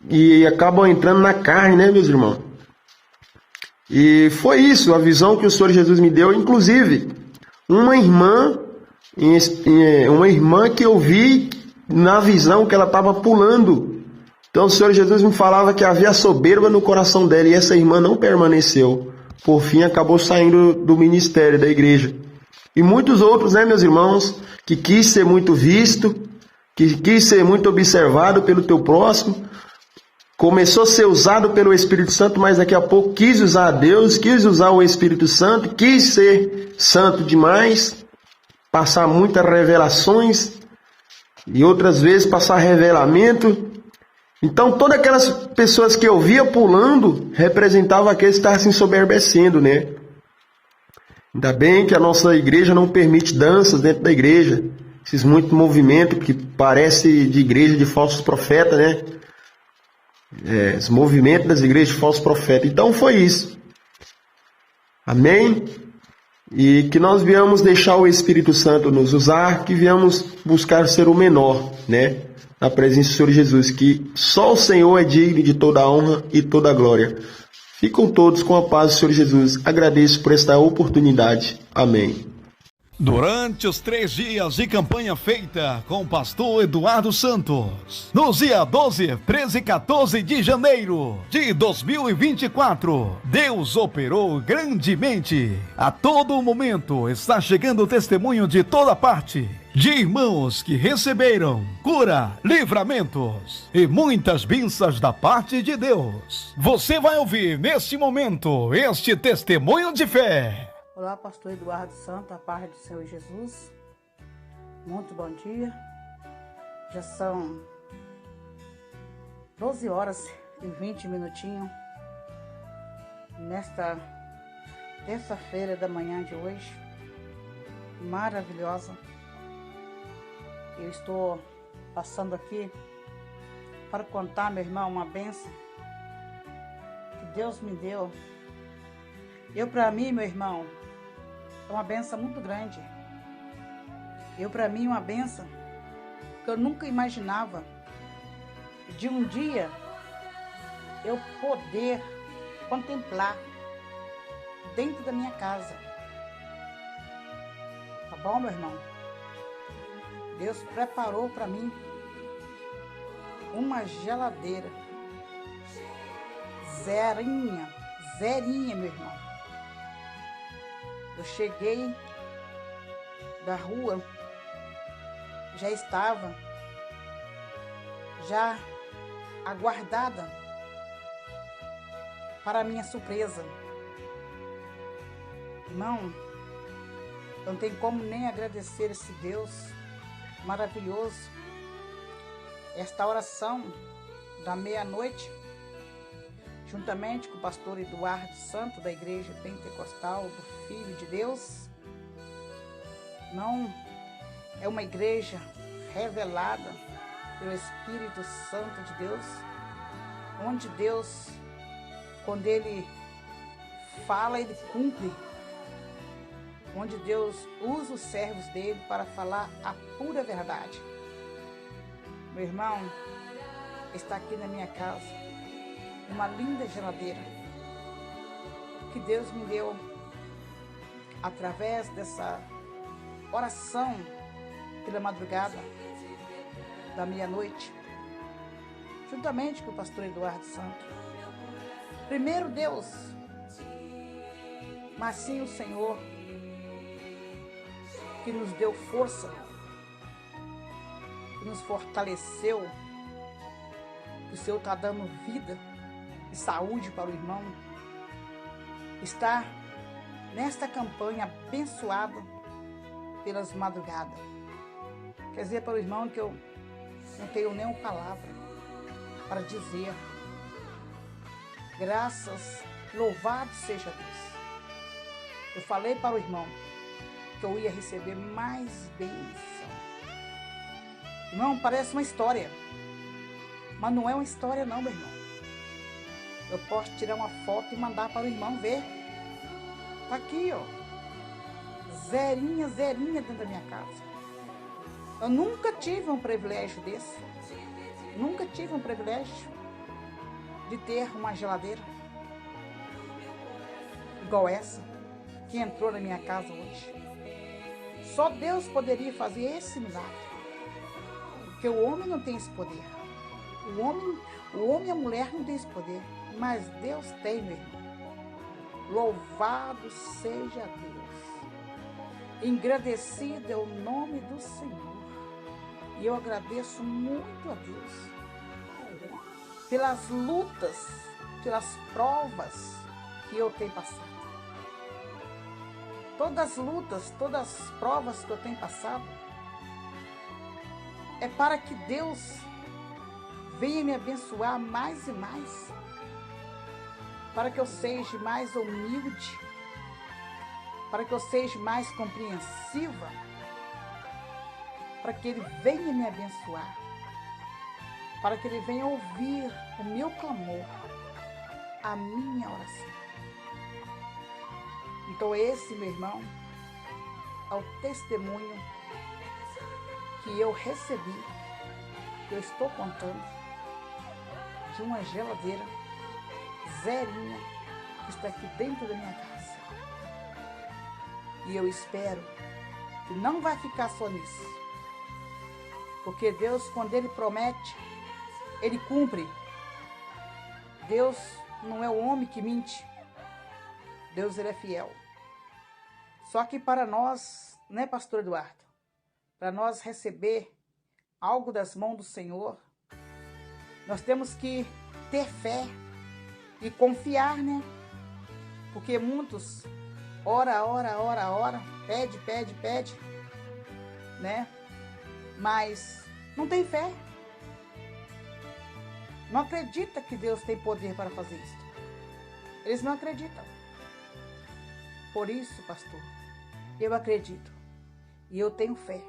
e acabam entrando na carne, né, meus irmãos? E foi isso, a visão que o Senhor Jesus me deu. Inclusive, uma irmã que eu vi na visão que ela estava pulando. Então o Senhor Jesus me falava que havia soberba no coração dela, e essa irmã não permaneceu. Por fim, acabou saindo do ministério da igreja. E muitos outros, né, meus irmãos, que quis ser muito visto, que quis ser muito observado pelo teu próximo, começou a ser usado pelo Espírito Santo, mas daqui a pouco quis usar a Deus, quis usar o Espírito Santo, quis ser santo demais, passar muitas revelações, e outras vezes passar revelamento. Então, todas aquelas pessoas que eu via pulando, representavam aqueles que estavam se ensoberbecendo, né? Ainda bem que a nossa igreja não permite danças dentro da igreja, esses muitos movimentos que parece de igreja de falsos profetas, né? Os movimentos das igrejas de falsos profetas. Então foi isso. Amém? E que nós viemos deixar o Espírito Santo nos usar, que viemos buscar ser o menor, né? Na presença do Senhor Jesus, que só o Senhor é digno de toda a honra e toda a glória. Ficam todos com a paz do Senhor Jesus. Agradeço por esta oportunidade. Amém.
Durante os 3 dias de campanha feita com o pastor Eduardo Santos, nos dias 12, 13 e 14 de janeiro de 2024, Deus operou grandemente. A todo momento está chegando o testemunho de toda parte, de irmãos que receberam cura, livramentos e muitas bênçãos da parte de Deus. Você vai ouvir neste momento este testemunho de fé.
Olá, pastor Eduardo Santos, a paz do Senhor Jesus. Muito bom dia. Já são 12 horas e 20 minutinhos. Nesta terça-feira da manhã de hoje, maravilhosa. Eu estou passando aqui para contar, meu irmão, uma bênção que Deus me deu. Para mim, meu irmão, é uma benção muito grande. Para mim, uma benção que eu nunca imaginava de um dia eu poder contemplar dentro da minha casa. Tá bom, meu irmão? Deus preparou para mim uma geladeira zerinha, meu irmão. Eu cheguei da rua, já estava aguardada para a minha surpresa. Irmão, não tem como nem agradecer esse Deus maravilhoso. Esta oração da meia-noite, juntamente com o pastor Eduardo Santos, da Igreja Pentecostal do Filho de Deus. Não é uma igreja revelada pelo Espírito Santo de Deus, onde Deus, quando Ele fala, Ele cumpre, onde Deus usa os servos dele para falar a pura verdade. Meu irmão, está aqui na minha casa uma linda geladeira que Deus me deu através dessa oração pela madrugada da meia-noite, juntamente com o pastor Eduardo Santos. Primeiro Deus, mas sim o Senhor, que nos deu força, que nos fortaleceu, que o Senhor está dando vida e saúde para o irmão, está nesta campanha abençoada pelas madrugadas. Quer dizer para o irmão que eu não tenho nenhuma palavra para dizer Graças, louvado seja Deus. Eu falei para o irmão que eu ia receber mais bênção. Irmão, parece uma história, mas não é uma história não, meu irmão. Eu posso tirar uma foto e mandar para o irmão ver. Tá aqui, ó. Zerinha dentro da minha casa. Eu nunca tive um privilégio desse. Nunca tive um privilégio de ter uma geladeira igual essa que entrou na minha casa hoje. Só Deus poderia fazer esse milagre. Porque o homem não tem esse poder. O homem e a mulher não tem esse poder. Mas Deus tem, meu irmão. Louvado seja Deus. Engrandecido é o nome do Senhor. E eu agradeço muito a Deus pelas lutas, pelas provas que eu tenho passado. Todas as lutas, todas as provas que eu tenho passado é para que Deus venha me abençoar mais e mais, para que eu seja mais humilde, para que eu seja mais compreensiva, para que Ele venha me abençoar, para que Ele venha ouvir o meu clamor, a minha oração. Então esse, meu irmão, é o testemunho que eu recebi, que eu estou contando, de uma geladeira zerinha que está aqui dentro da minha casa. E eu espero que não vai ficar só nisso. Porque Deus, quando Ele promete, Ele cumpre. Deus não é o homem que mente. Deus, Ele é fiel. Só que para nós, né, pastor Eduardo? Para nós receber algo das mãos do Senhor, nós temos que ter fé e confiar, né? Porque muitos ora, pede, né? Mas não tem fé. Não acredita que Deus tem poder para fazer isso. Eles não acreditam. Por isso, pastor, eu acredito e eu tenho fé.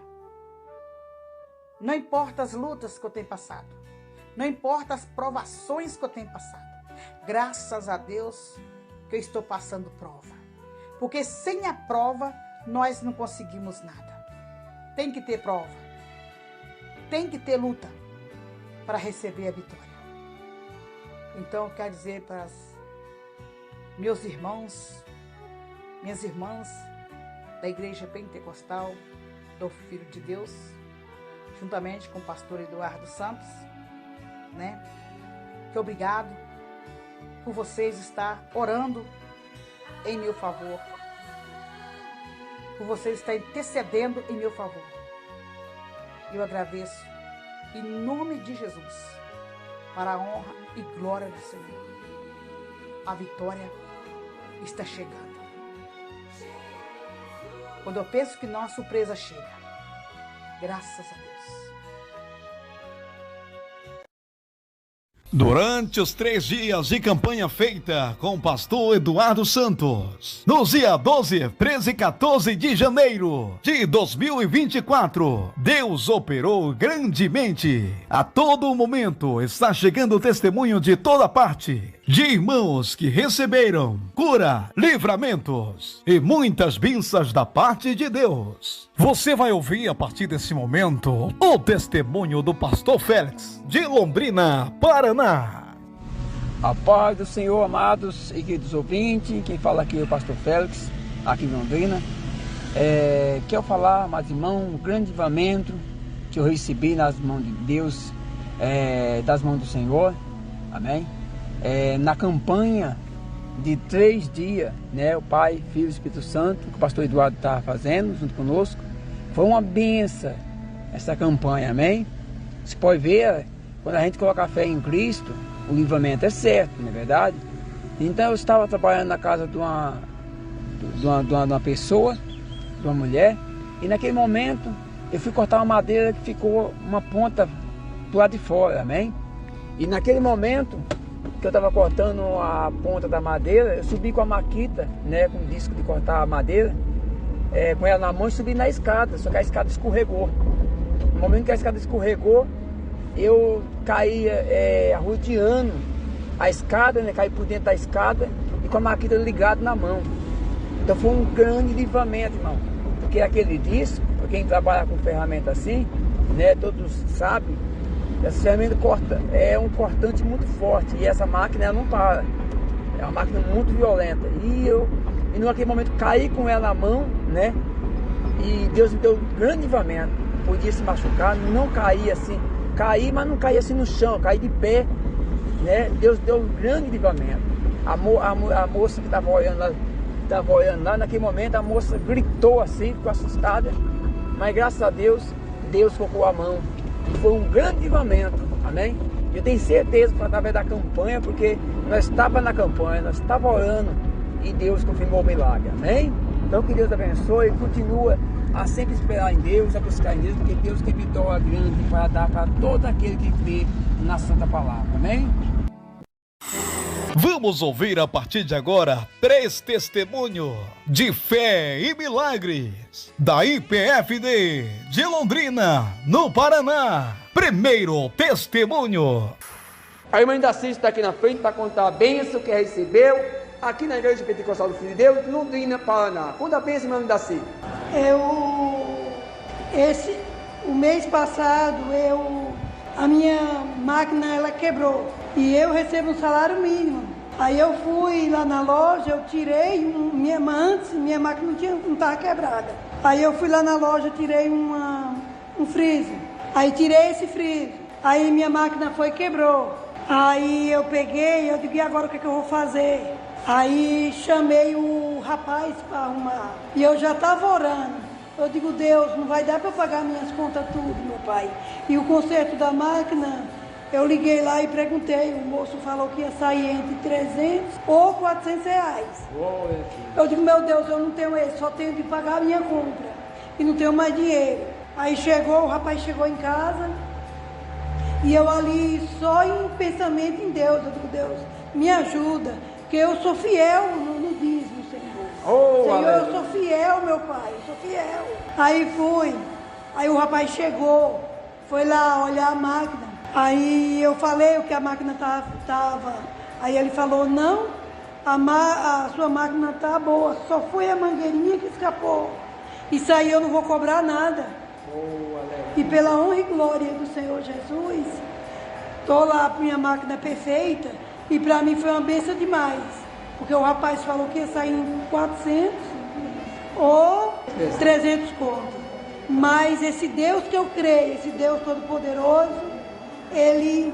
Não importa as lutas que eu tenho passado, não importa as provações que eu tenho passado, graças a Deus que eu estou passando prova. Porque sem a prova, nós não conseguimos nada. Tem que ter prova, tem que ter luta para receber a vitória. Então, eu quero dizer para os meus irmãos, minhas irmãs da Igreja Pentecostal do Filho de Deus, juntamente com o pastor Eduardo Santos, né? Que obrigado por vocês estar orando em meu favor, por vocês estar intercedendo em meu favor. Eu agradeço em nome de Jesus, para a honra e glória do Senhor. A vitória está chegando. Quando eu penso que não, a surpresa chega. Graças a Deus.
Durante os 3 dias de campanha feita com o pastor Eduardo Santos, nos dias 12, 13 e 14 de janeiro de 2024, Deus operou grandemente. A todo momento está chegando o testemunho de toda parte, de irmãos que receberam cura, livramentos e muitas bênçãos da parte de Deus. Você vai ouvir a partir desse momento o testemunho do pastor Félix, de Londrina, Paraná.
A paz do Senhor, amados e queridos ouvintes, quem fala aqui é o pastor Félix, aqui em Londrina. Quero falar, amados irmãos, um grande livramento que eu recebi nas mãos de Deus, das mãos do Senhor, amém? Na campanha de 3 dias, né, o Pai, Filho e Espírito Santo, que o pastor Eduardo estava fazendo junto conosco, foi uma benção essa campanha, amém? Você pode ver, quando a gente coloca a fé em Cristo, o livramento é certo, não é verdade? Então eu estava trabalhando na casa de uma pessoa, de uma mulher, e naquele momento eu fui cortar uma madeira que ficou uma ponta do lado de fora, amém? E naquele momento que eu estava cortando a ponta da madeira, eu subi com a maquita, né, com o disco de cortar a madeira, com ela na mão, e subi na escada, só que a escada escorregou. No momento que a escada escorregou, eu caí arrodeando a escada, né, caí por dentro da escada e com a maquita ligada na mão. Então foi um grande livramento, irmão, porque aquele disco, para quem trabalha com ferramenta assim, né, todos sabem, essa ferramenta é um cortante muito forte e essa máquina ela não para, é uma máquina muito violenta. E naquele momento caí com ela na mão, né, e Deus me deu um grande livramento. Podia se machucar, não caí assim, caí, mas não caí assim no chão, caí de pé, né? Deus deu um grande livramento. A moça que estava olhando lá, naquele momento a moça gritou assim, ficou assustada, mas graças a Deus, Deus colocou a mão e foi um grande livramento, amém? Eu tenho certeza que foi através da campanha, porque nós estávamos na campanha, nós estávamos orando e Deus confirmou o milagre, amém? Então que Deus abençoe e continua a sempre esperar em Deus, a buscar em Deus, porque Deus tem vitória grande para dar para todo aquele que crê na Santa Palavra, amém?
Vamos ouvir a partir de agora 3 testemunhos de fé e milagres da IPFD de Londrina, no Paraná. Primeiro testemunho.
A irmã Daci está aqui na frente para contar a bênção que recebeu aqui na Igreja Pentecostal do Filho de Deus, Londrina, Paraná. Conta a bênção, irmã Daci.
O mês passado, a minha máquina ela quebrou e eu recebo um salário mínimo. Aí eu fui lá na loja, eu tirei antes minha máquina não estava quebrada. Aí eu fui lá na loja, tirei um freezer. Aí tirei esse freezer. Aí minha máquina quebrou. Aí eu peguei, eu digo, e agora o que eu vou fazer? Aí chamei o rapaz para arrumar. E eu já estava orando. Eu digo, Deus, não vai dar para pagar minhas contas tudo, meu pai. E o conserto da máquina, eu liguei lá e perguntei. O moço falou que ia sair entre 300 ou 400 reais. Eu digo, meu Deus, eu não tenho esse, só tenho de pagar a minha compra. E não tenho mais dinheiro. Aí o rapaz chegou em casa. E eu ali, só em pensamento em Deus. Eu digo, Deus, me ajuda. Porque eu sou fiel no dízimo, Senhor. Senhor, eu sou fiel, meu pai, eu sou fiel. Aí o rapaz chegou, foi lá olhar a máquina. Aí eu falei o que a máquina estava. Aí ele falou, não, a sua máquina está boa, só foi a mangueirinha que escapou. Isso aí eu não vou cobrar nada. E pela honra e glória do Senhor Jesus, estou lá, minha máquina é perfeita. E para mim foi uma bênção demais, porque o rapaz falou que ia sair em 400 ou 300 contos. Mas esse Deus que eu creio, esse Deus Todo-Poderoso, Ele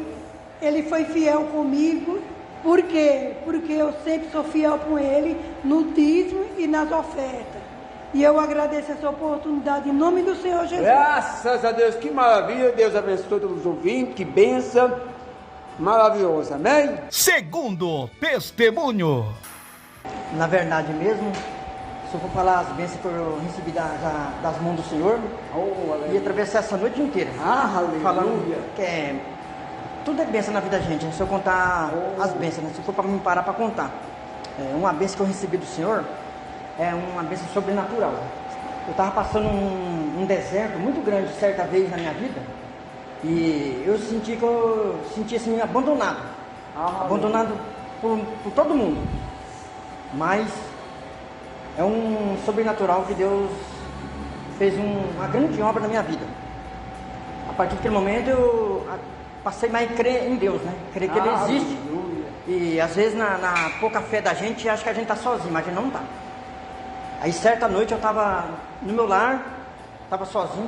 foi fiel comigo. Por quê? Porque eu sempre sou fiel com Ele no dízimo e nas ofertas. E eu agradeço essa oportunidade em nome do Senhor Jesus.
Graças a Deus, que maravilha. Deus abençoe todos os ouvintes, que bênção. Maravilhoso, amém?
Segundo testemunho.
Na verdade mesmo, se eu for falar as bênçãos que eu recebi das mãos do Senhor, ia atravessar essa noite inteira. Falando que tudo é bênção na vida da gente, se eu contar as bênçãos, né? Se for para me parar para contar. Uma bênção que eu recebi do Senhor é uma bênção sobrenatural. Eu estava passando um deserto muito grande certa vez na minha vida. E eu senti assim, abandonado. Abandonado por todo mundo. Mas é um sobrenatural que Deus fez uma grande obra na minha vida. A partir daquele momento eu passei mais a crer em Deus, né? Crer que Ele existe. E às vezes na pouca fé da gente, acha que a gente está sozinho, mas a gente não está. Aí certa noite eu estava no meu lar, estava sozinho,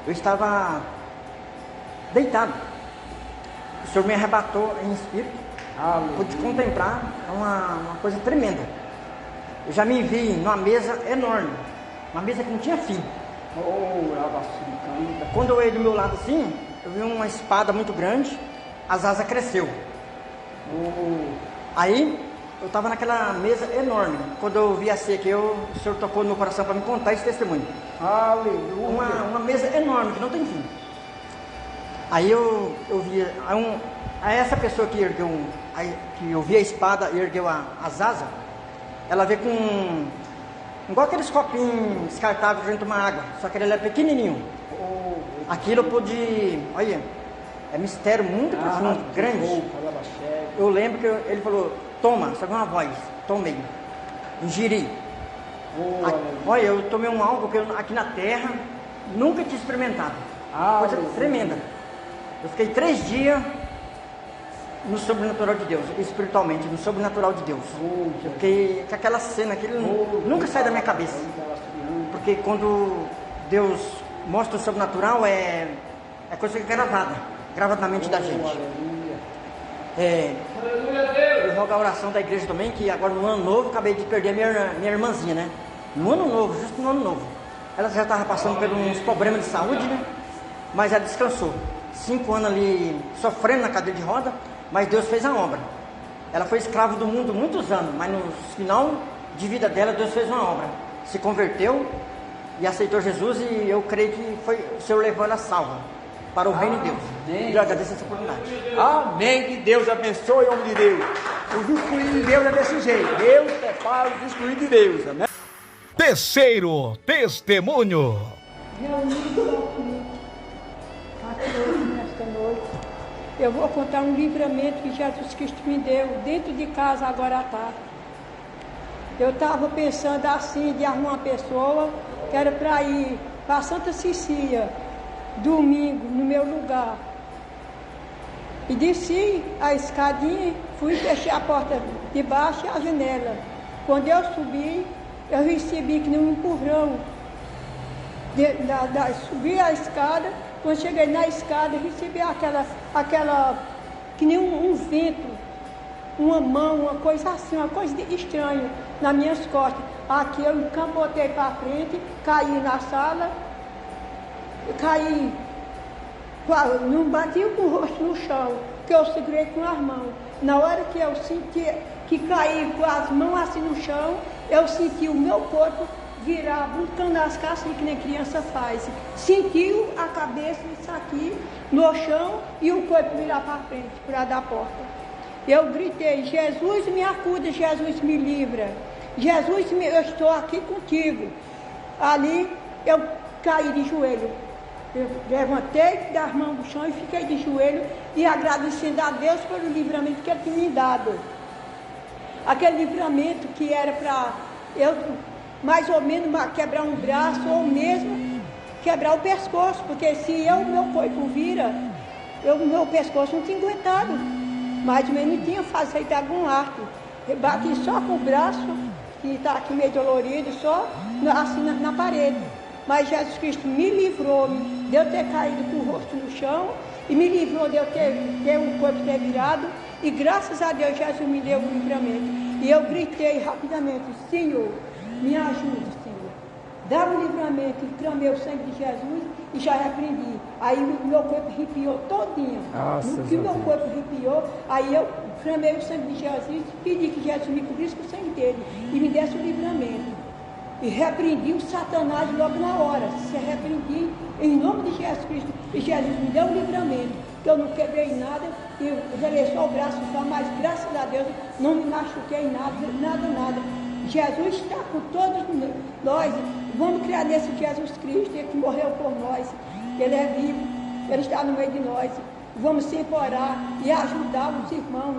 eu estava deitado. O Senhor me arrebatou em espírito. Pude contemplar uma coisa tremenda. Eu já me vi numa mesa enorme, uma mesa que não tinha fim. Quando eu olhei do meu lado assim, eu vi uma espada muito grande, as asas cresceu. Aí eu estava naquela mesa enorme. Quando eu vi assim aqui, o Senhor tocou no meu coração para me contar esse testemunho. Aleluia! Uma mesa enorme que não tem fim. Aí eu vi, aí essa pessoa que ergueu que eu vi a espada e ergueu as asas, ela veio com igual aqueles copinhos descartáveis pra gente tomar água, só que ele era pequenininho. Aquilo eu pude, olha, é mistério muito profundo, grande. Eu lembro que ele falou, toma, só que uma voz, tomei, ingeri. Olha, eu tomei um álcool que eu, aqui na terra nunca tinha experimentado, coisa tremenda. Eu fiquei 3 dias no sobrenatural de Deus, espiritualmente, no sobrenatural de Deus. Eu fiquei com aquela cena, aquilo nunca sai da minha cabeça. Porque quando Deus mostra o sobrenatural, é coisa que é gravada na mente da gente. Eu rogo a oração da igreja também, que agora no ano novo, acabei de perder minha irmãzinha, né? No ano novo, justo no ano novo. Ela já estava passando por uns problemas de saúde, né? Mas ela descansou. 5 anos ali sofrendo na cadeira de roda, mas Deus fez a obra. Ela foi escrava do mundo muitos anos, mas no final de vida dela, Deus fez uma obra. Se converteu e aceitou Jesus, e eu creio que o Senhor levou ela salva para o reino de Deus. E eu agradeço essa oportunidade.
Amém. Que Deus abençoe o homem de Deus. O descobrir de Deus é desse jeito. Deus prepara o descobrir de Deus. Amém?
Terceiro testemunho.
Nesta noite, eu vou contar um livramento que Jesus Cristo me deu dentro de casa agora à tarde. Eu estava pensando assim, de arrumar uma pessoa que era para ir para Santa Cecília, domingo, no meu lugar. E desci a escadinha, fui fechar a porta de baixo e a janela. Quando eu subi, eu recebi que nem um empurrão. Subi a escada, quando cheguei na escada, recebi aquela que nem um vento, uma mão, uma coisa assim, uma coisa estranha nas minhas costas. Aqui eu encapotei para frente, caí na sala, caí, não bati com o rosto no chão, que eu segurei com as mãos. Na hora que eu senti que caí com as mãos assim no chão, eu senti o meu corpo virar, buscando as casas que nem criança faz. Sentiu a cabeça, isso aqui, no chão, e o corpo virar para frente, para da porta. Eu gritei, Jesus me acuda, Jesus me livra. Jesus, eu estou aqui contigo. Ali eu caí de joelho. Eu levantei das mãos do chão e fiquei de joelho e agradecendo a Deus pelo livramento que Ele tinha me dado. Aquele livramento que era para eu, mais ou menos, quebrar um braço ou mesmo quebrar o pescoço, porque se meu corpo vira, meu pescoço não tinha aguentado. Mais ou menos tinha feito algum arco. Eu bati só com o braço, que está aqui meio dolorido, só assim na parede. Mas Jesus Cristo me livrou de eu ter caído com o rosto no chão e me livrou de eu ter o corpo ter virado. E graças a Deus Jesus me deu o livramento. E eu gritei rapidamente, Senhor, me ajude, Senhor. Dá-me o livramento, e clamei o sangue de Jesus e já repreendi. Aí meu corpo arrepiou todinho. No que meu corpo arrepiou, aí eu clamei o sangue de Jesus e pedi que Jesus me cobrisse com o sangue dele e me desse o livramento. E repreendi o Satanás logo na hora. Se repreendi em nome de Jesus Cristo. E Jesus me deu o livramento, que eu não quebrei nada, e eu relei só o braço só, mas graças a Deus não me machuquei nada. Jesus está com todos nós. Vamos criar nesse Jesus Cristo, Ele que morreu por nós. Ele é vivo, Ele está no meio de nós. Vamos sempre orar e ajudar os irmãos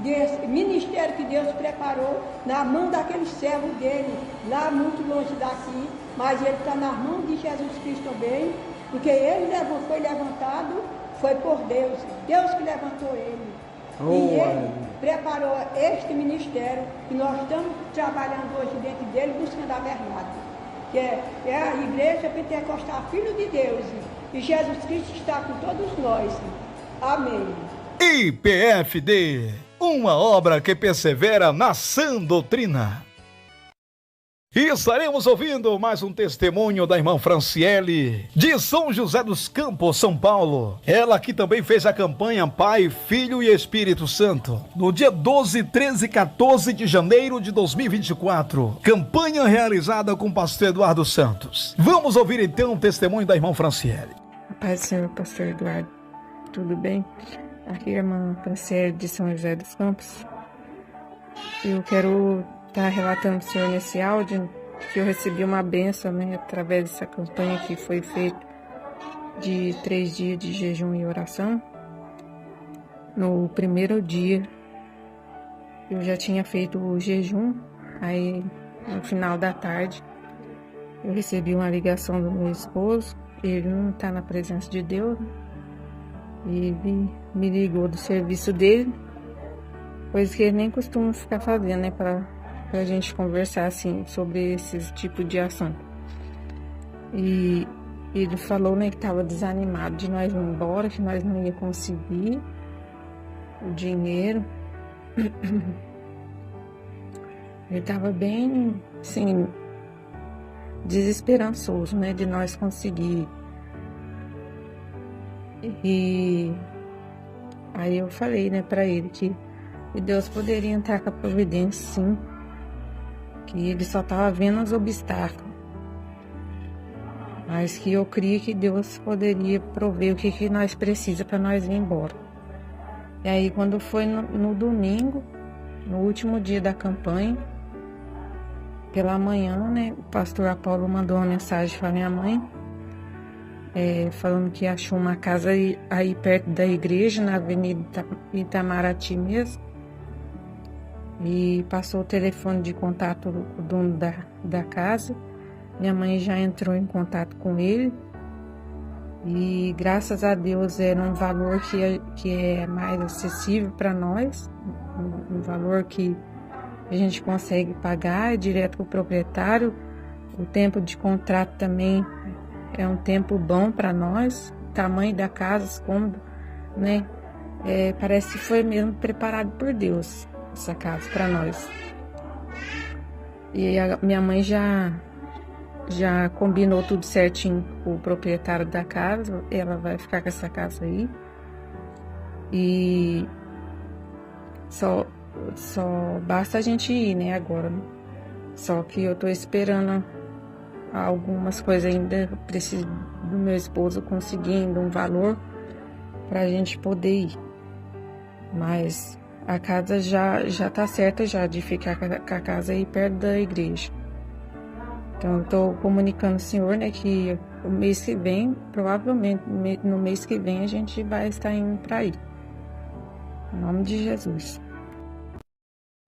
desse ministério que Deus preparou na mão daquele servo dele, lá muito longe daqui, mas ele está nas mãos de Jesus Cristo também, porque ele foi levantado, foi por Deus, Deus que levantou ele. E ele preparou este ministério que nós estamos trabalhando hoje dentro dele, buscando a verdade, que é a Igreja Pentecostal Filho de Deus, e Jesus Cristo está com todos nós. Amém.
IPFD, uma obra que persevera na sã doutrina. E estaremos ouvindo mais um testemunho da irmã Franciele, de São José dos Campos, São Paulo. Ela que também fez a campanha Pai, Filho e Espírito Santo, no dia 12, 13 e 14 de janeiro de 2024. Campanha realizada com o pastor Eduardo Santos. Vamos ouvir então o testemunho da irmã Franciele.
A paz do Senhor, pastor Eduardo. Tudo bem? aqui é a irmã Franciele de São José dos Campos. Eu quero estar relatando para o senhor nesse áudio que eu recebi uma bênção, né, através dessa campanha que foi feita de 3 dias de jejum e oração. No primeiro dia, eu já tinha feito o jejum, aí no final da tarde, eu recebi uma ligação do meu esposo. Ele não está na presença de Deus, né? Ele me ligou do serviço dele, coisa que ele nem costuma ficar fazendo, né, pra gente conversar assim sobre esse tipo de assunto. E ele falou, né, que estava desanimado de nós ir embora, que nós não ia conseguir o dinheiro. Ele estava bem, assim, desesperançoso, né, de nós conseguir. E aí eu falei, né, para ele que Deus poderia entrar com a providência, sim, que ele só estava vendo os obstáculos, mas que eu cria que Deus poderia prover o que nós precisamos para nós ir embora. E aí quando foi no domingo, no último dia da campanha, pela manhã, né, o pastor Apolo mandou uma mensagem para minha mãe, falando que achou uma casa aí perto da igreja, na Avenida Itamaraty mesmo, e passou o telefone de contato do dono da casa. Minha mãe já entrou em contato com ele, e graças a Deus era um valor que é mais acessível para nós, um valor que a gente consegue pagar direto com o proprietário. O tempo de contrato também é um tempo bom para nós. O tamanho da casa, os cômodos, né? Parece que foi mesmo preparado por Deus, essa casa para nós. E a minha mãe já combinou tudo certinho com o proprietário da casa. Ela vai ficar com essa casa aí. E só basta a gente ir, né, agora, né? Só que eu tô esperando algumas coisas ainda. Eu preciso do meu esposo conseguindo um valor pra gente poder ir. Mas a casa já tá certa já de ficar com a casa aí perto da igreja. Então eu tô comunicando ao senhor, né, que o mês que vem, provavelmente no mês que vem, a gente vai estar indo pra aí. Em nome de Jesus.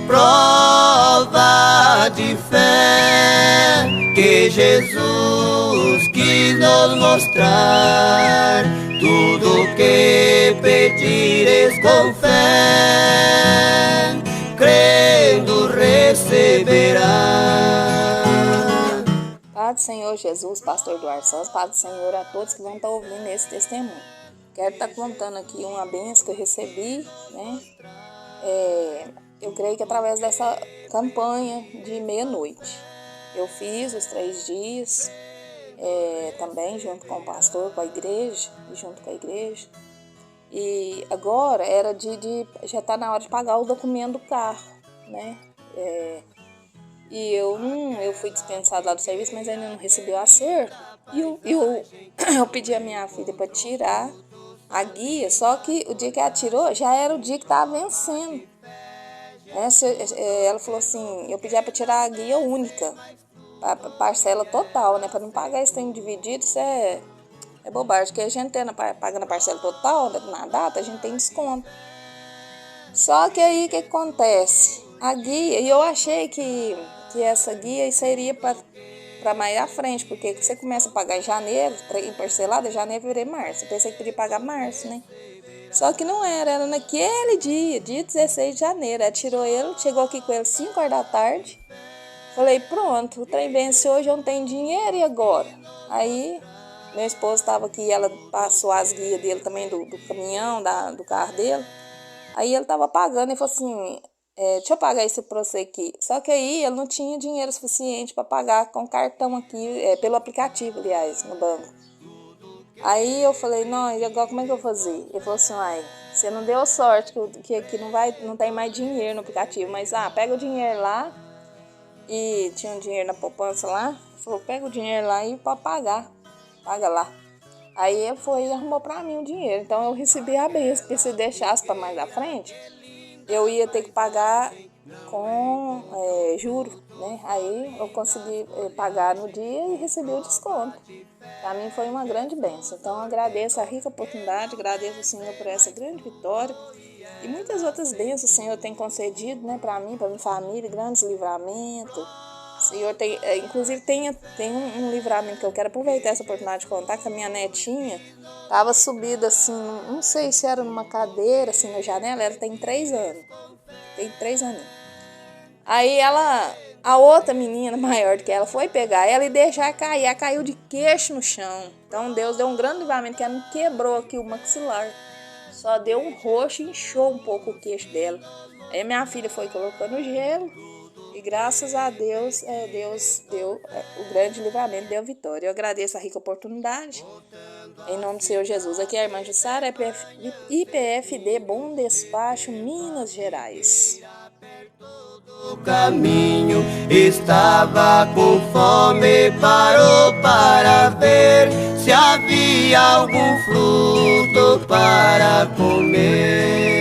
Prova de fé que Jesus quis nos mostrar. Tudo que pedires com fé, crendo receberá.
Pai do Senhor Jesus, pastor Eduardo Santos, Pai do Senhor a todos que vão estar ouvindo esse testemunho. Quero estar contando aqui uma bênção que eu recebi, né? Eu creio que através dessa campanha de meia-noite. Eu fiz os 3 dias, também junto com o pastor, com a igreja, E agora era já está na hora de pagar o documento do carro, né? E eu fui dispensada lá do serviço, mas ainda não recebi o acerto. E eu pedi a minha filha para tirar a guia, só que o dia que ela tirou já era o dia que estava vencendo. Ela falou assim, eu pedi para tirar a guia única, a parcela total, né? Para não pagar esse trem dividido, isso é bobagem, porque a gente pagando a parcela total na data, a gente tem desconto. Só que aí o que acontece? A guia, e eu achei que essa guia seria para mais à frente, porque você começa a pagar em janeiro, em parcelada, janeiro, fevereiro, março. Eu pensei que podia pagar março, né? Só que não era naquele dia 16 de janeiro. Ela tirou ele, chegou aqui com ele 5 horas da tarde. Falei, pronto, o trem vence hoje, eu não tenho dinheiro, e agora? Aí, meu esposo estava aqui, ela passou as guias dele também, do caminhão, do carro dele. Aí ele estava pagando e falou assim, deixa eu pagar isso para você aqui. Só que aí ele não tinha dinheiro suficiente para pagar com cartão aqui, pelo aplicativo, aliás, no banco. Aí eu falei, não, e agora como é que eu vou fazer? Ele falou assim, você não deu sorte, que aqui não tem mais dinheiro no aplicativo, mas pega o dinheiro lá, e tinha um dinheiro na poupança lá, ele falou, pega o dinheiro lá e pode pagar, paga lá. Aí ele foi e arrumou para mim o dinheiro. Então eu recebi a benção, porque se deixasse para mais à frente, eu ia ter que pagar com juro, né? Aí eu consegui pagar no dia e recebi o desconto. Para mim foi uma grande bênção. Então eu agradeço a rica oportunidade, agradeço ao Senhor por essa grande vitória e muitas outras bênçãos o Senhor tem concedido, né, para mim, para minha família, grandes livramentos. O Senhor tem, inclusive tem um livramento que eu quero aproveitar essa oportunidade de contar, que a minha netinha estava subida assim, não sei se era numa cadeira, assim, na janela, ela tem 3 anos. Tem 3 anos. Aí a outra menina maior do que ela foi pegar ela e deixar cair. Ela caiu de queixo no chão. Então Deus deu um grande livramento, que ela não quebrou aqui o maxilar. Só deu um roxo e inchou um pouco o queixo dela. Aí minha filha foi colocando gelo. E graças a Deus, Deus deu o grande livramento, deu vitória. Eu agradeço a rica oportunidade. Em nome do Senhor Jesus. Aqui é a irmã Jussara, IPFD Bom Despacho, Minas Gerais.
O caminho estava com fome, parou para ver se havia algum fruto para comer.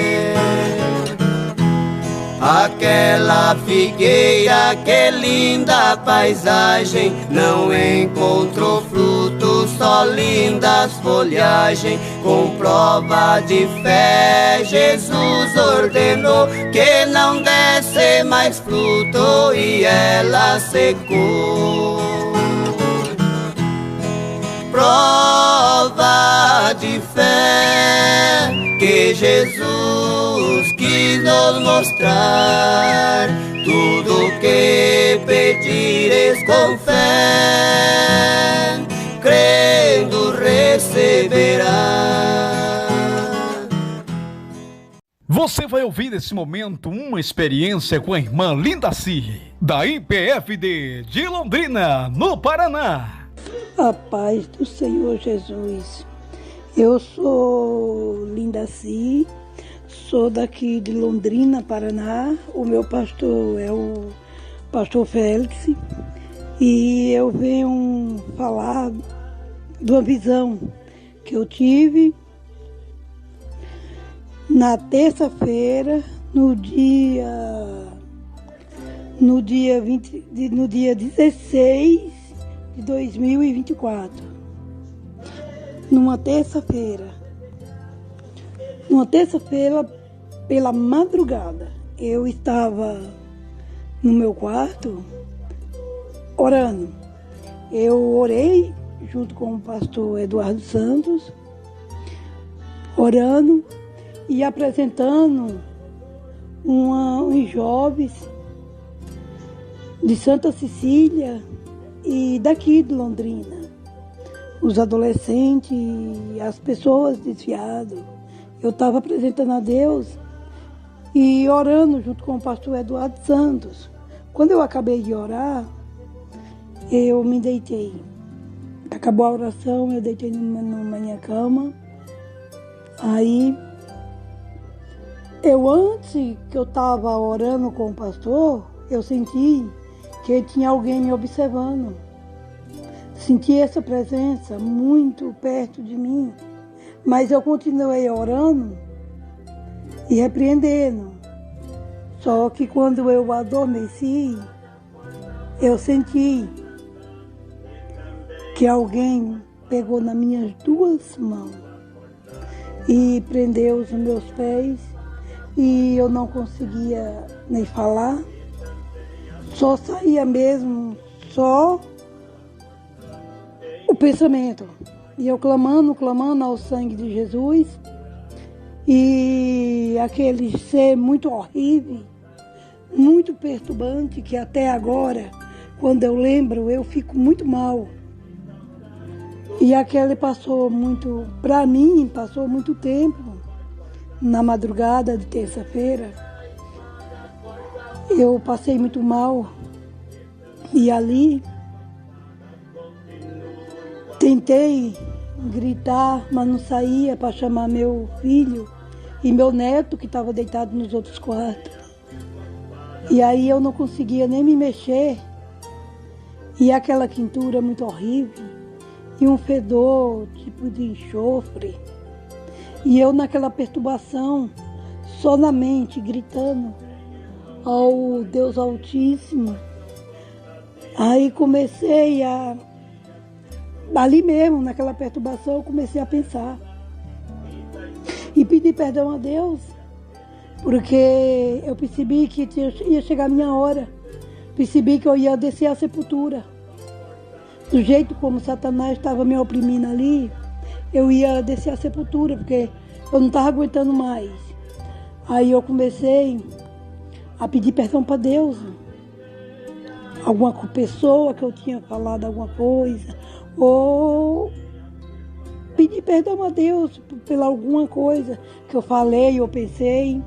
Aquela figueira, que linda paisagem, não encontrou fruto, só lindas folhagens. Com prova de fé, Jesus ordenou que não desse mais fruto e ela secou. Prova de fé que Jesus quis nos mostrar. Tudo que pedires com fé, crendo receberá.
Você vai ouvir nesse momento uma experiência com a irmã Lindaci, da IPFD de Londrina, no Paraná.
A paz do Senhor Jesus. Eu sou Lindaci, sou daqui de Londrina, Paraná. O meu pastor é o pastor Félix. E eu venho falar de uma visão que eu tive na terça-feira, no dia 16 de 2024, numa terça-feira pela madrugada, eu estava no meu quarto orando. Eu orei junto com o pastor Eduardo Santos, orando e apresentando uns jovens de Santa Cecília e daqui de Londrina, os adolescentes e as pessoas desviadas. Eu estava apresentando a Deus e orando junto com o pastor Eduardo Santos. Quando eu acabei de orar, eu me deitei. Acabou a oração, eu deitei na minha cama. Aí, antes que eu estava orando com o pastor, eu senti que tinha alguém me observando. Senti essa presença muito perto de mim, mas eu continuei orando e repreendendo. Só que quando eu adormeci, eu senti que alguém pegou nas minhas 2 mãos e prendeu os meus pés e eu não conseguia nem falar. Só saía mesmo, só o pensamento. E eu clamando ao sangue de Jesus. E aquele ser muito horrível, muito perturbante, que até agora, quando eu lembro, eu fico muito mal. E aquele passou muito, para mim, passou muito tempo, na madrugada de terça-feira. Eu passei muito mal e ali tentei gritar, mas não saía, para chamar meu filho e meu neto, que estava deitado nos outros quartos. E aí eu não conseguia nem me mexer. E aquela quintura muito horrível. e um fedor tipo de enxofre. E eu naquela perturbação, só na mente, gritando ao Deus Altíssimo. Aí comecei ali mesmo, naquela perturbação, eu comecei a pensar. E pedir perdão a Deus, porque eu percebi que ia chegar a minha hora. Percebi que eu ia descer à sepultura. Do jeito como Satanás estava me oprimindo ali, eu ia descer à sepultura, porque eu não estava aguentando mais. Aí eu comecei a pedir perdão para Deus. Alguma pessoa que eu tinha falado alguma coisa, ou pedir perdão a Deus pela alguma coisa que eu falei ou pensei.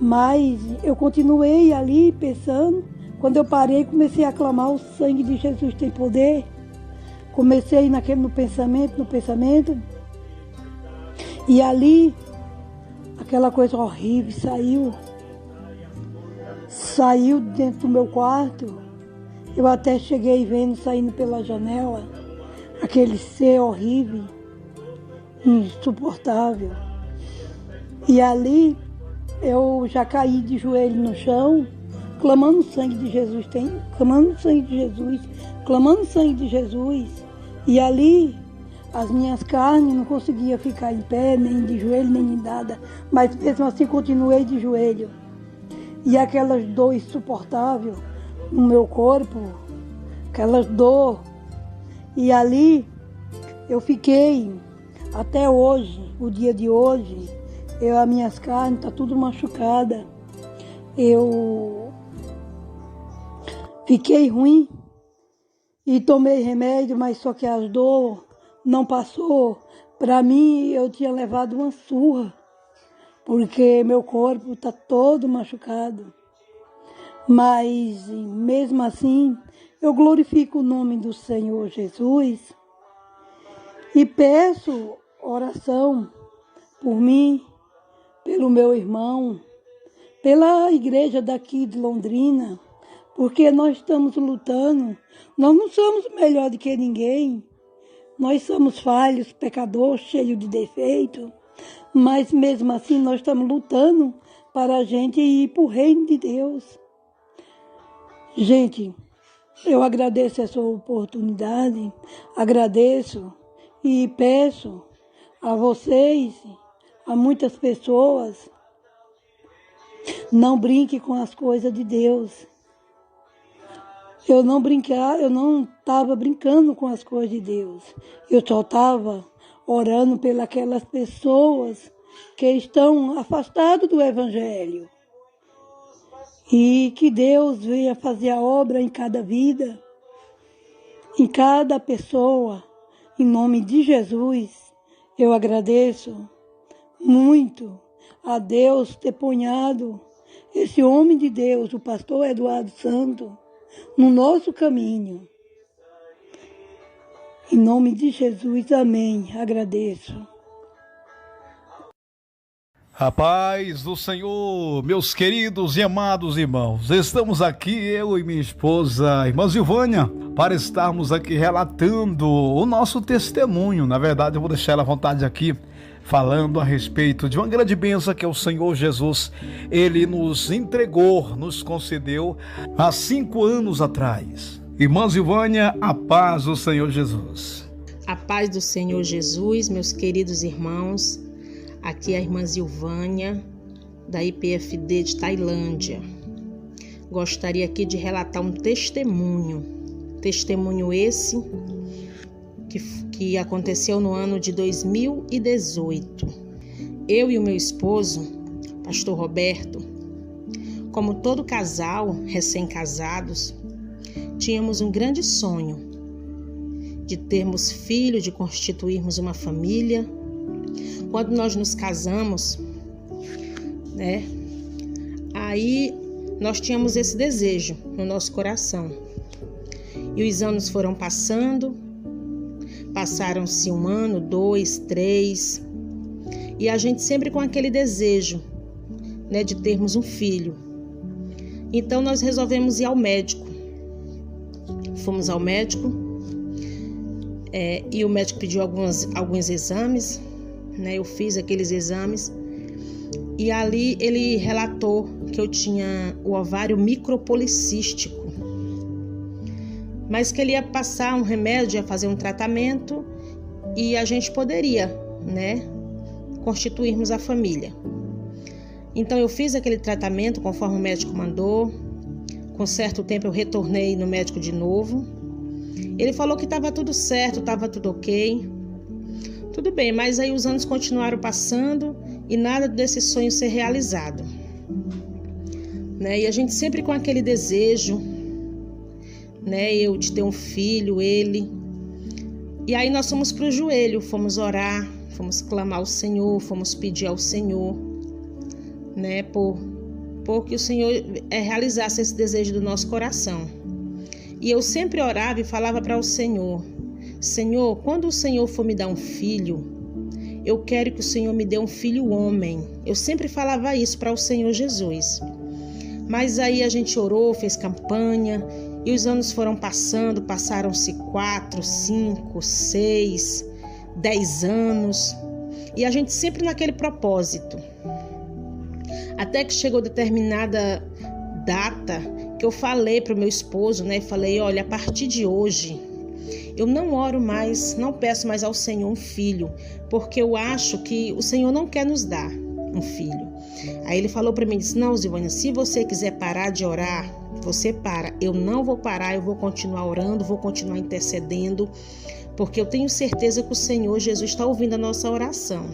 Mas eu continuei ali pensando. Quando eu parei, comecei a clamar: o sangue de Jesus tem poder. Comecei no pensamento. E ali, aquela coisa horrível saiu dentro do meu quarto. Eu até cheguei vendo saindo pela janela aquele ser horrível, insuportável. E ali eu já caí de joelho no chão, clamando o sangue de Jesus, clamando o sangue de Jesus, clamando o sangue de Jesus. E ali as minhas carnes não conseguiam ficar em pé, nem de joelho, nem em nada. Mas mesmo assim continuei de joelho. E aquelas dores insuportáveis no meu corpo, aquelas dores. E ali eu fiquei até hoje, o dia de hoje, as minhas carnes estão tudo machucadas. Eu fiquei ruim e tomei remédio, mas só que as dores não passou. Para mim, eu tinha levado uma surra, porque meu corpo está todo machucado. Mas, mesmo assim, eu glorifico o nome do Senhor Jesus e peço oração por mim, pelo meu irmão, pela igreja daqui de Londrina, porque nós estamos lutando. Nós não somos melhor do que ninguém. Nós somos falhos, pecadores, cheios de defeito, mas mesmo assim nós estamos lutando para a gente ir para o reino de Deus. Gente, eu agradeço essa oportunidade, agradeço e peço a vocês, a muitas pessoas, não brinque com as coisas de Deus. Eu não estava brincando com as coisas de Deus. Eu só estava orando pelas pessoas que estão afastadas do Evangelho. E que Deus venha fazer a obra em cada vida, em cada pessoa. Em nome de Jesus, eu agradeço muito a Deus ter ponhado esse homem de Deus, o pastor Eduardo Santos, no nosso caminho. Em nome de Jesus, amém. Agradeço.
A paz do Senhor, meus queridos e amados irmãos. Estamos aqui, eu e minha esposa, a irmã Silvânia, para estarmos aqui relatando o nosso testemunho. Na verdade, eu vou deixar ela à vontade aqui, falando a respeito de uma grande bênção que o Senhor Jesus, Ele nos entregou, nos concedeu há 5 anos atrás. Irmã Silvânia, a paz do Senhor Jesus.
A paz do Senhor Jesus, meus queridos irmãos. Aqui é a irmã Silvânia, da IPFD de Tailândia. Gostaria aqui de relatar um testemunho esse que aconteceu no ano de 2018. Eu e o meu esposo, pastor Roberto, como todo casal, recém-casados, tínhamos um grande sonho de termos filhos, de constituirmos uma família. Quando nós nos casamos, aí nós tínhamos esse desejo no nosso coração. E os anos foram passando, passaram-se 1 ano, 2, 3, e a gente sempre com aquele desejo, de termos um filho. Então nós resolvemos ir ao médico. Fomos ao médico, E o médico pediu alguns exames, né? Eu fiz aqueles exames e ali ele relatou que eu tinha o ovário micropolicístico, mas que ele ia passar um remédio, ia fazer um tratamento e a gente poderia, né, constituirmos a família. Então eu fiz aquele tratamento conforme o médico mandou. Com certo tempo eu retornei no médico de novo. Ele falou que estava tudo certo, estava tudo ok. Tudo bem, mas aí os anos continuaram passando e nada desse sonho ser realizado, né? E a gente sempre com aquele desejo, né? Eu de ter um filho, ele. E aí nós fomos para o joelho, fomos orar, fomos clamar ao Senhor, fomos pedir ao Senhor, né? Por que o Senhor realizasse esse desejo do nosso coração. E eu sempre orava e falava para o Senhor: Senhor, quando o Senhor for me dar um filho, eu quero que o Senhor me dê um filho homem. Eu sempre falava isso para o Senhor Jesus. Mas aí a gente orou, fez campanha e os anos foram passando, passaram-se 4, 5, 6, 10 anos e a gente sempre naquele propósito. Até que chegou determinada data que eu falei para o meu esposo, né? Falei: olha, a partir de hoje eu não oro mais, não peço mais ao Senhor um filho, porque eu acho que o Senhor não quer nos dar um filho. Aí ele falou para mim, disse: não, Zilvânia, se você quiser parar de orar, você para. Eu não vou parar, eu vou continuar orando, vou continuar intercedendo, porque eu tenho certeza que o Senhor Jesus está ouvindo a nossa oração,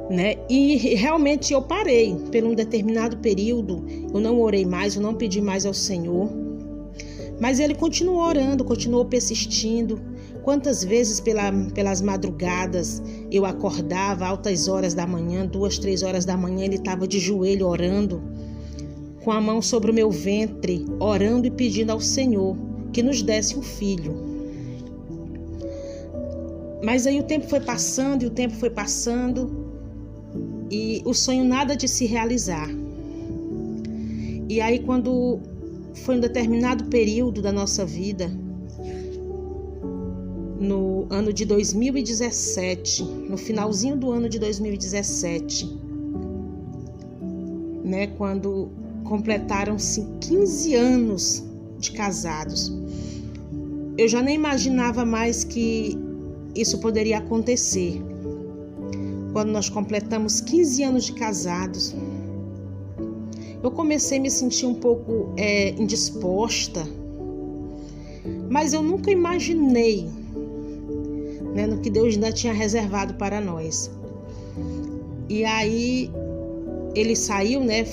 né? E realmente eu parei por um determinado período. Eu não orei mais, eu não pedi mais ao Senhor, mas ele continuou orando, continuou persistindo. Quantas vezes pelas madrugadas eu acordava altas horas da manhã, 2, 3 horas da manhã, ele estava de joelho orando, com a mão sobre o meu ventre, orando e pedindo ao Senhor que nos desse um filho. Mas aí o tempo foi passando e o sonho nada de se realizar. E aí quando foi um determinado período da nossa vida, no ano de 2017, no finalzinho do ano de 2017, né, quando completaram-se 15 anos de casados, eu já nem imaginava mais que isso poderia acontecer. Quando nós completamos 15 anos de casados, eu comecei a me sentir um pouco indisposta, mas eu nunca imaginei, né, no que Deus ainda tinha reservado para nós. E aí ele saiu, né?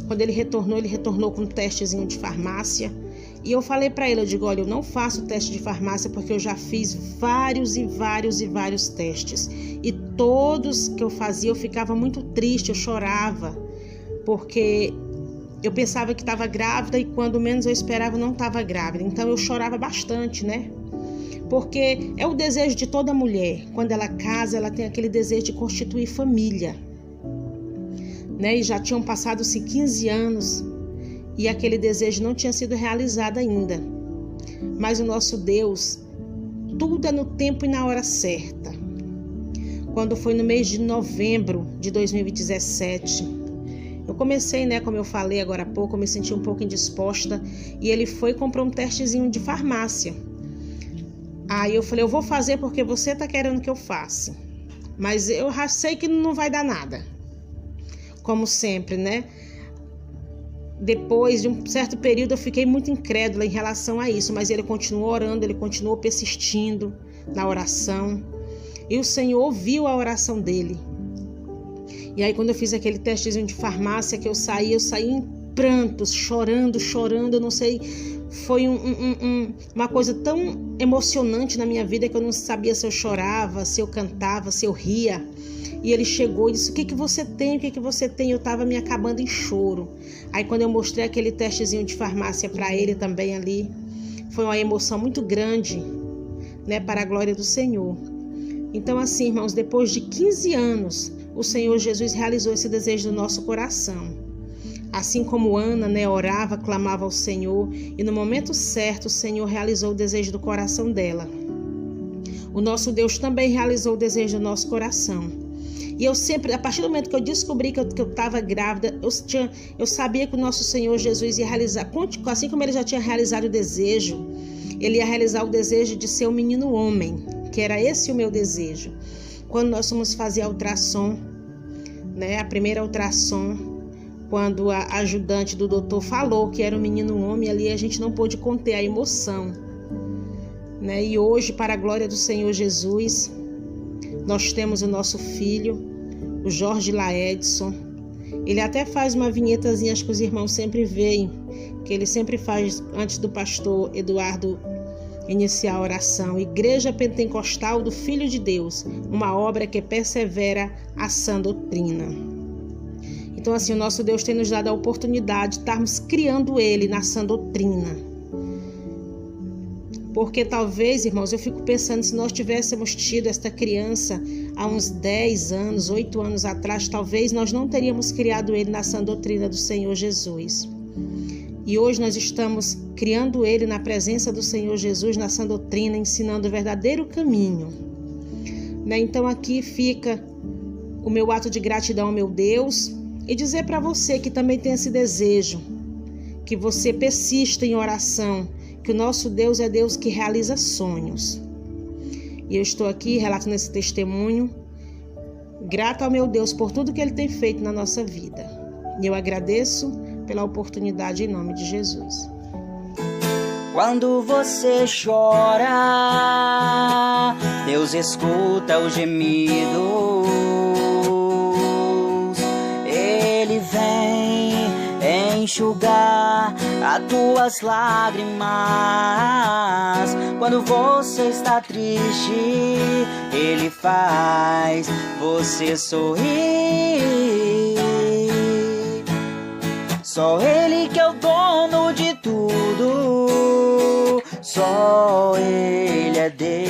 Quando ele retornou com um testezinho de farmácia. E eu falei para ele, eu digo: olha, eu não faço teste de farmácia porque eu já fiz vários testes. E todos que eu fazia eu ficava muito triste, eu chorava, porque eu pensava que estava grávida e quando menos eu esperava não estava grávida. Então eu chorava bastante, né? Porque é o desejo de toda mulher. Quando ela casa, ela tem aquele desejo de constituir família, né? E já tinham passado-se 15 anos e aquele desejo não tinha sido realizado ainda. Mas o nosso Deus, tudo é no tempo e na hora certa. Quando foi no mês de novembro de 2017, eu comecei, né, como eu falei agora há pouco, eu me senti um pouco indisposta e ele foi e comprou um testezinho de farmácia. Aí eu falei: eu vou fazer porque você tá querendo que eu faça, mas eu já sei que não vai dar nada, como sempre, né? Depois de um certo período eu fiquei muito incrédula em relação a isso, mas ele continuou orando, ele continuou persistindo na oração e o Senhor ouviu a oração dele. E aí quando eu fiz aquele testezinho de farmácia que eu saí em prantos, chorando, eu não sei, foi uma coisa tão emocionante na minha vida que eu não sabia se eu chorava, se eu cantava, se eu ria. E ele chegou e disse: o que você tem? O que você tem? Eu estava me acabando em choro. Aí quando eu mostrei aquele testezinho de farmácia para ele também ali, foi uma emoção muito grande, né, para a glória do Senhor. Então assim, irmãos, depois de 15 anos, o Senhor Jesus realizou esse desejo do nosso coração. Assim como Ana, né, orava, clamava ao Senhor, e no momento certo o Senhor realizou o desejo do coração dela. O nosso Deus também realizou o desejo do nosso coração. E eu sempre, a partir do momento que eu descobri que eu estava grávida, eu sabia que o nosso Senhor Jesus ia realizar, assim como ele já tinha realizado o desejo, ele ia realizar o desejo de ser um menino homem, que era esse o meu desejo. Quando nós fomos fazer a ultrassom, né, a primeira ultrassom, quando a ajudante do doutor falou que era um menino homem, ali a gente não pôde conter a emoção, né? E hoje, para a glória do Senhor Jesus, nós temos o nosso filho, o Jorge Laedson. Ele até faz uma vinhetazinha, acho que os irmãos sempre veem, que ele sempre faz antes do pastor Eduardo iniciar a oração. Igreja Pentecostal do Filho de Deus, uma obra que persevera a sã doutrina. Então, assim, o nosso Deus tem nos dado a oportunidade de estarmos criando ele na sã doutrina. Porque talvez, irmãos, eu fico pensando, se nós tivéssemos tido esta criança há uns 10 anos, 8 anos atrás, talvez nós não teríamos criado ele na sã doutrina do Senhor Jesus. E hoje nós estamos criando ele na presença do Senhor Jesus, na sã doutrina, ensinando o verdadeiro caminho. Né? Então aqui fica o meu ato de gratidão ao meu Deus e dizer para você que também tem esse desejo, que você persista em oração, que o nosso Deus é Deus que realiza sonhos. E eu estou aqui relatando esse testemunho, grata ao meu Deus por tudo que ele tem feito na nossa vida. E eu agradeço pela oportunidade em nome de Jesus.
Quando você chora, Deus escuta os gemidos. Ele vem enxugar as tuas lágrimas. Quando você está triste, Ele faz você sorrir. Só Ele que é o dono de tudo, só Ele é Deus.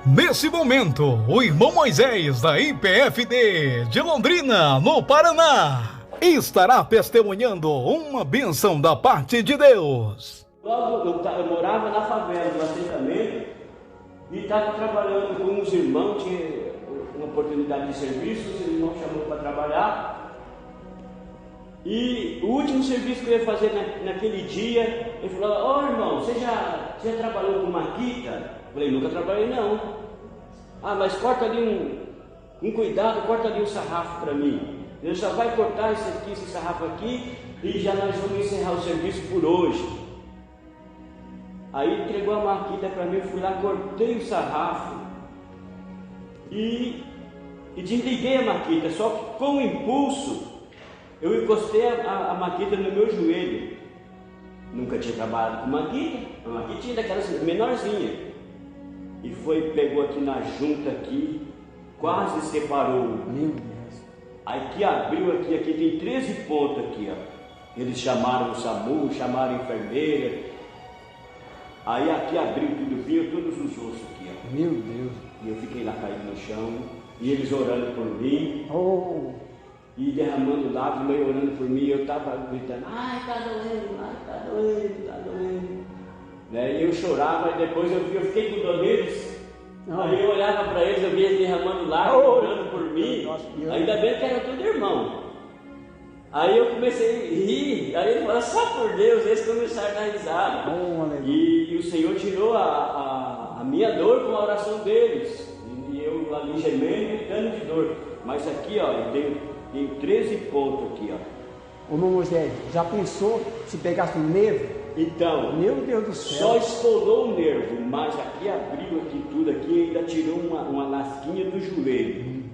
Nesse momento, o irmão Moisés da IPFD de Londrina, no Paraná, estará testemunhando uma bênção da parte de Deus.
Logo, eu morava na favela, no assentamento, e estava trabalhando com uns irmãos, tinha uma oportunidade de serviço, os irmãos chamou para trabalhar. E o último serviço que eu ia fazer naquele dia, ele falou: ó, irmão, você já trabalhou com maquita? Eu falei: nunca trabalhei não. Ah, mas corta ali um cuidado, corta ali um sarrafo para mim. Ele só vai cortar esse sarrafo aqui e já nós vamos encerrar o serviço por hoje. Aí entregou a maquita para mim, eu fui lá, cortei o sarrafo e desliguei a maquita, só que com o impulso eu encostei a maquita no meu joelho. Nunca tinha trabalhado com maquita, uma maquitinha daquelas menorzinha. E pegou aqui na junta aqui, quase separou. Meu Deus. Aí que abriu aqui tem 13 pontos aqui, ó. Eles chamaram o SAMU, chamaram a enfermeira. Aí aqui abriu tudo, vinha todos os ossos aqui, ó. Meu Deus. E eu fiquei lá caído no chão, e eles orando por mim. Oh. E derramando lágrimas e orando por mim, eu estava gritando: ai, tá doendo, tá doendo. Né? E eu chorava, e depois eu fiquei com dor deles. Aí eu olhava para eles, eu via eles derramando lágrimas, orando por mim. Ainda bem que era tudo irmão. Aí eu comecei a rir, aí ele falou: só por Deus, eles começaram a dar risada. E o Senhor tirou a minha dor com a oração deles. E eu ali gemendo e dando de dor. Mas aqui, ó, eu tenho 13 pontos aqui, ó.
Ô Moisés, já pensou se pegasse um nervo?
Então,
meu Deus do céu.
Só esfolou o nervo, mas aqui abriu aqui tudo aqui e ainda tirou uma lasquinha do joelho.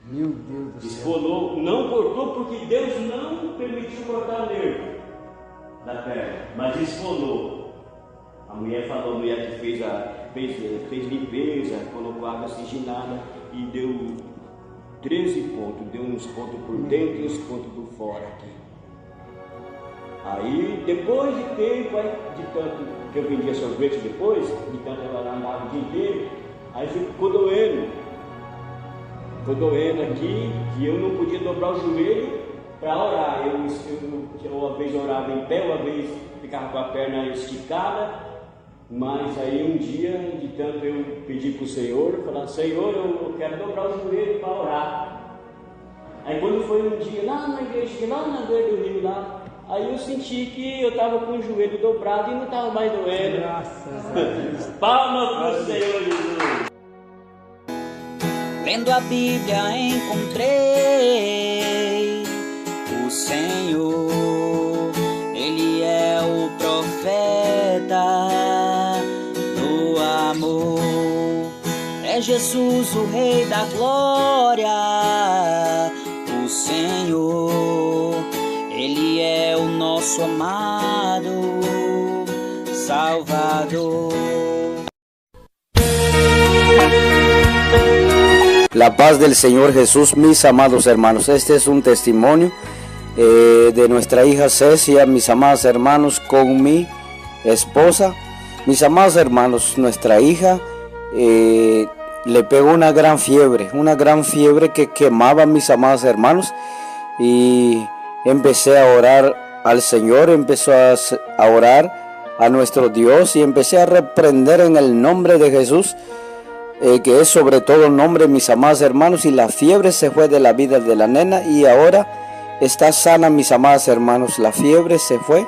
Meu Deus do céu.
Esfolou, não cortou porque Deus não permitiu cortar o nervo da perna, mas esfolou. A mulher falou, a mulher que fez limpeza, colocou água oxigenada e deu 13 pontos, deu uns pontos por dentro e uns pontos por fora aqui. Aí, depois de tempo, de tanto que eu vendia sorvete depois, de tanto ela andava o dia inteiro, aí ficou doendo. Estou doendo aqui, que eu não podia dobrar o joelho para orar. Eu uma vez orava em pé, uma vez ficava com a perna esticada. Mas aí um dia, de tanto eu pedi para o Senhor, falar, Senhor, eu quero dobrar o joelho para orar. Aí quando foi um dia lá na igreja do Rio lá, aí eu senti que eu estava com o joelho dobrado e não estava mais doendo. Graças a Deus. Palmas para o Senhor Jesus.
Lendo a Bíblia encontrei o Senhor, Ele é o profeta do amor, é Jesus o Rei da glória, o Senhor, Ele é o nosso amado Salvador. La paz del Señor Jesús, mis amados hermanos. Este es un testimonio de nuestra hija Cecia, mis amados hermanos, con mi esposa. Mis amados hermanos, nuestra hija le pegó una gran fiebre que quemaba a mis amados hermanos, y empecé a orar al Señor, empezó a orar a nuestro Dios y empecé a reprender en el nombre de Jesús, que es sobre todo nombre, mis amados hermanos, y la fiebre se fue de la vida de la nena y ahora está sana, mis amados hermanos. La fiebre se fue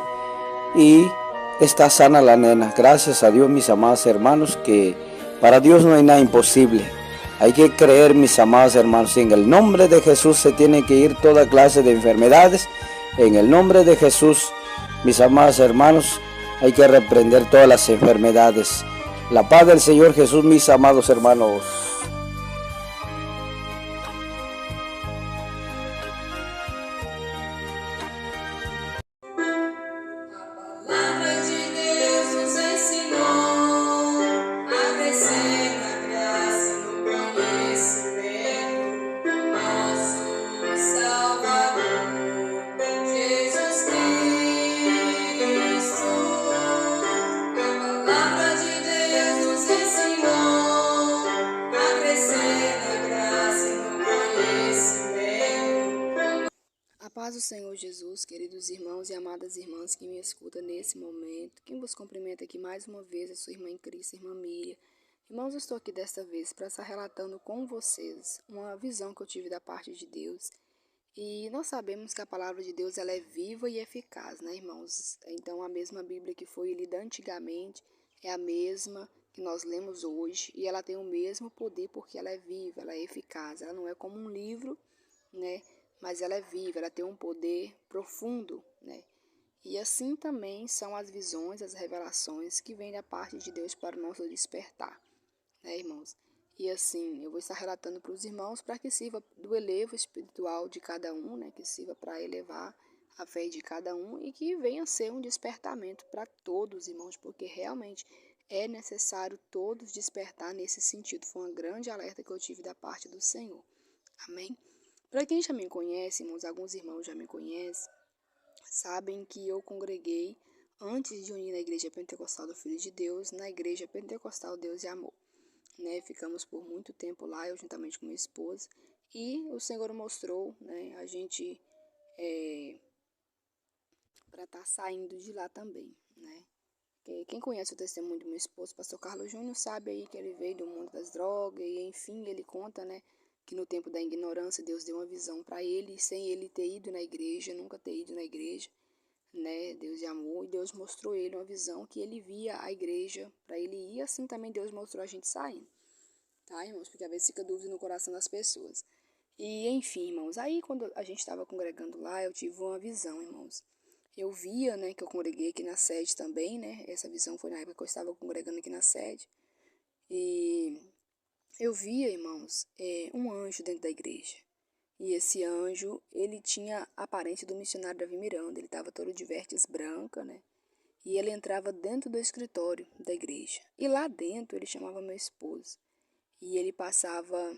y está sana la nena. Gracias a Dios, mis amados hermanos, que para Dios no hay nada imposible. Hay que creer, mis amados hermanos, en el nombre de Jesús se tiene que ir toda clase de enfermedades. En el nombre de Jesús, mis amados hermanos, hay que reprender todas las enfermedades. La paz del Señor Jesús, mis amados hermanos.
Paz do Senhor Jesus, queridos irmãos e amadas irmãs que me escutam nesse momento, quem vos cumprimenta aqui mais uma vez é sua irmã em Cristo, irmã Miriam. Irmãos, eu estou aqui desta vez para estar relatando com vocês uma visão que eu tive da parte de Deus. E nós sabemos que a palavra de Deus ela é viva e eficaz, né, irmãos? Então a mesma Bíblia que foi lida antigamente é a mesma que nós lemos hoje, e ela tem o mesmo poder porque ela é viva, ela é eficaz. Ela não é como um livro, né? Mas ela é viva, ela tem um poder profundo, né? E assim também são as visões, as revelações que vêm da parte de Deus para o nosso despertar, né, irmãos? E assim, eu vou estar relatando para os irmãos para que sirva do elevo espiritual de cada um, né? Que sirva para elevar a fé de cada um e que venha ser um despertamento para todos, irmãos, porque realmente é necessário todos despertar nesse sentido. Foi uma grande alerta que eu tive da parte do Senhor. Amém? Para quem já me conhece, irmãos, alguns irmãos já me conhecem, sabem que eu congreguei antes de unir na Igreja Pentecostal do Filho de Deus, na Igreja Pentecostal Deus e Amor. Né? Ficamos por muito tempo lá, eu juntamente com minha esposa, e o Senhor mostrou, né, a gente para estar saindo de lá também, né? Quem conhece o testemunho do meu esposo, pastor Carlos Júnior, sabe aí que ele veio do mundo das drogas e enfim, ele conta, né, que no tempo da ignorância Deus deu uma visão para ele, sem ele ter ido na igreja, nunca ter ido na igreja, né, Deus de amor, e Deus mostrou ele uma visão que ele via a igreja para ele ir, assim também Deus mostrou a gente saindo, tá, irmãos, porque às vezes fica dúvida no coração das pessoas. E enfim, irmãos, aí quando a gente estava congregando lá, eu tive uma visão, irmãos. Eu via, né, que eu congreguei aqui na sede também, né, essa visão foi na época que eu estava congregando aqui na sede, e eu via, irmãos, um anjo dentro da igreja, e esse anjo, ele tinha a aparência do missionário Davi Miranda, ele estava todo de vestes branca, né, e ele entrava dentro do escritório da igreja, e lá dentro ele chamava meu esposo, e ele passava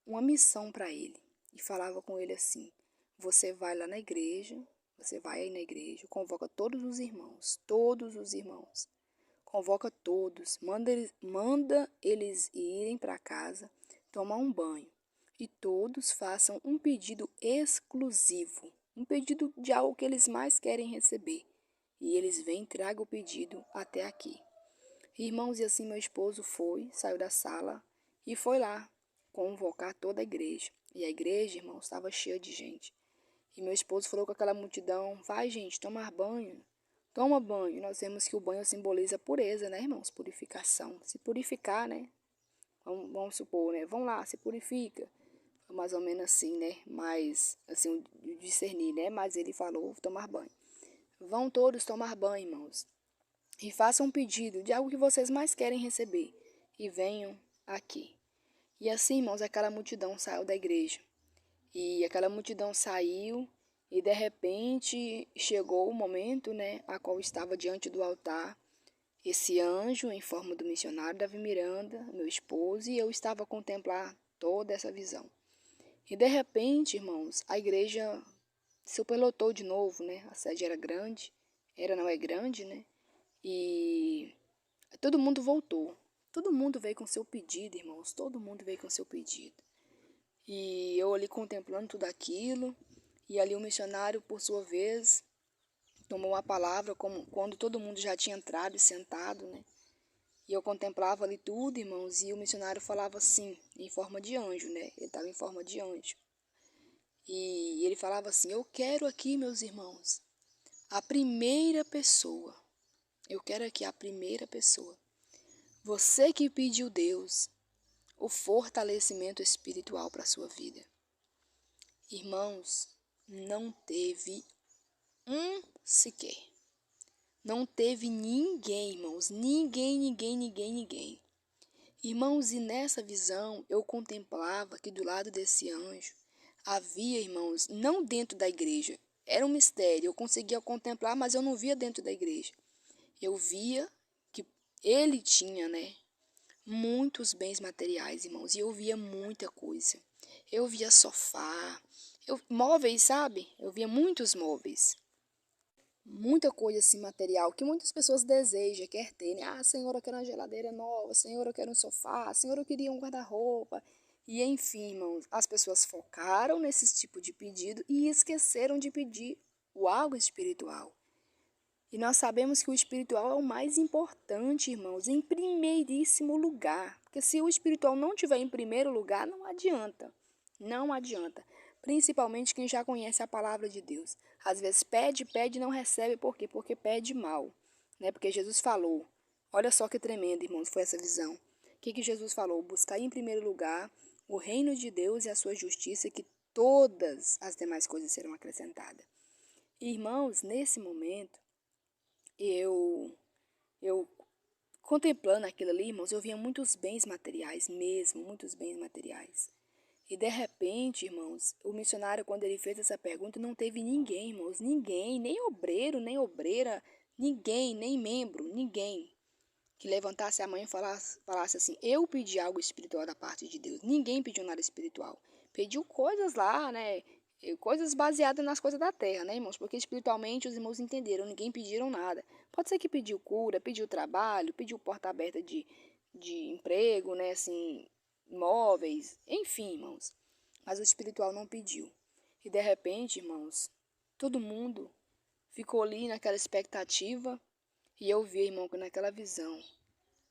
uma missão para ele, e falava com ele assim: você vai lá na igreja, você vai aí na igreja, convoca todos os irmãos, convoca todos, manda eles irem para casa, tomar um banho e todos façam um pedido exclusivo, um pedido de algo que eles mais querem receber. E eles vêm, tragam o pedido até aqui. Irmãos, e assim meu esposo saiu da sala e foi lá convocar toda a igreja. E a igreja, irmãos, estava cheia de gente. E meu esposo falou com aquela multidão: vai, gente, tomar banho. Toma banho. Nós vemos que o banho simboliza pureza, né, irmãos? Purificação. Se purificar, né? Vamos supor, né? Vão lá, se purifica. Mais ou menos assim, né? Mas, assim, discernir, né? Mas ele falou tomar banho. Vão todos tomar banho, irmãos. E façam um pedido de algo que vocês mais querem receber. E venham aqui. E assim, irmãos, aquela multidão saiu da igreja. E aquela multidão saiu e de repente chegou o momento, né, a qual estava diante do altar esse anjo em forma do missionário Davi Miranda, meu esposo, e eu estava a contemplar toda essa visão. E de repente, irmãos, a igreja superlotou de novo, né? A sede era grande, não é grande, né? E todo mundo voltou. Todo mundo veio com seu pedido, irmãos. Todo mundo veio com seu pedido. E eu ali contemplando tudo aquilo. E ali o missionário, por sua vez, tomou a palavra como quando todo mundo já tinha entrado e sentado, né? E eu contemplava ali tudo, irmãos. E o missionário falava assim, em forma de anjo, né? Ele estava em forma de anjo. E ele falava assim: eu quero aqui, meus irmãos, a primeira pessoa. Eu quero aqui a primeira pessoa. Você que pediu Deus o fortalecimento espiritual para a sua vida. Irmãos, não teve um sequer. Não teve ninguém, irmãos. Ninguém. Irmãos, e nessa visão eu contemplava que do lado desse anjo havia, irmãos, não dentro da igreja. Era um mistério. Eu conseguia contemplar, mas eu não via dentro da igreja. Eu via que ele tinha, né, muitos bens materiais, irmãos, e eu via muita coisa. Eu via sofá, móveis, sabe? Eu via muitos móveis. Muita coisa assim material que muitas pessoas desejam, quer ter, né? Ah, Senhor, eu quero uma geladeira nova, Senhor, eu quero um sofá, Senhor, eu queria um guarda-roupa. E enfim, irmãos, as pessoas focaram nesse tipo de pedido e esqueceram de pedir o algo espiritual. E nós sabemos que o espiritual é o mais importante, irmãos, em primeiríssimo lugar. Porque se o espiritual não estiver em primeiro lugar, não adianta. Não adianta. Principalmente quem já conhece a palavra de Deus. Às vezes pede e não recebe. Por quê? Porque pede mal. Né? Porque Jesus falou. Olha só que tremendo, irmãos, foi essa visão. O que Jesus falou? Buscar em primeiro lugar o reino de Deus e a sua justiça, que todas as demais coisas serão acrescentadas. Irmãos, nesse momento, eu contemplando aquilo ali, irmãos, eu via muitos bens materiais mesmo, muitos bens materiais. E de repente, irmãos, o missionário, quando ele fez essa pergunta, não teve ninguém, irmãos, ninguém, nem obreiro, nem obreira, ninguém, nem membro, ninguém, que levantasse a mão e falasse assim: eu pedi algo espiritual da parte de Deus. Ninguém pediu nada espiritual. Pediu coisas lá, né? Coisas baseadas nas coisas da terra, né, irmãos? Porque espiritualmente os irmãos entenderam, ninguém pediram nada. Pode ser que pediu cura, pediu trabalho, pediu porta aberta de emprego, né, assim, móveis, enfim, irmãos. Mas o espiritual não pediu. E de repente, irmãos, todo mundo ficou ali naquela expectativa. E eu vi, irmão, que naquela visão,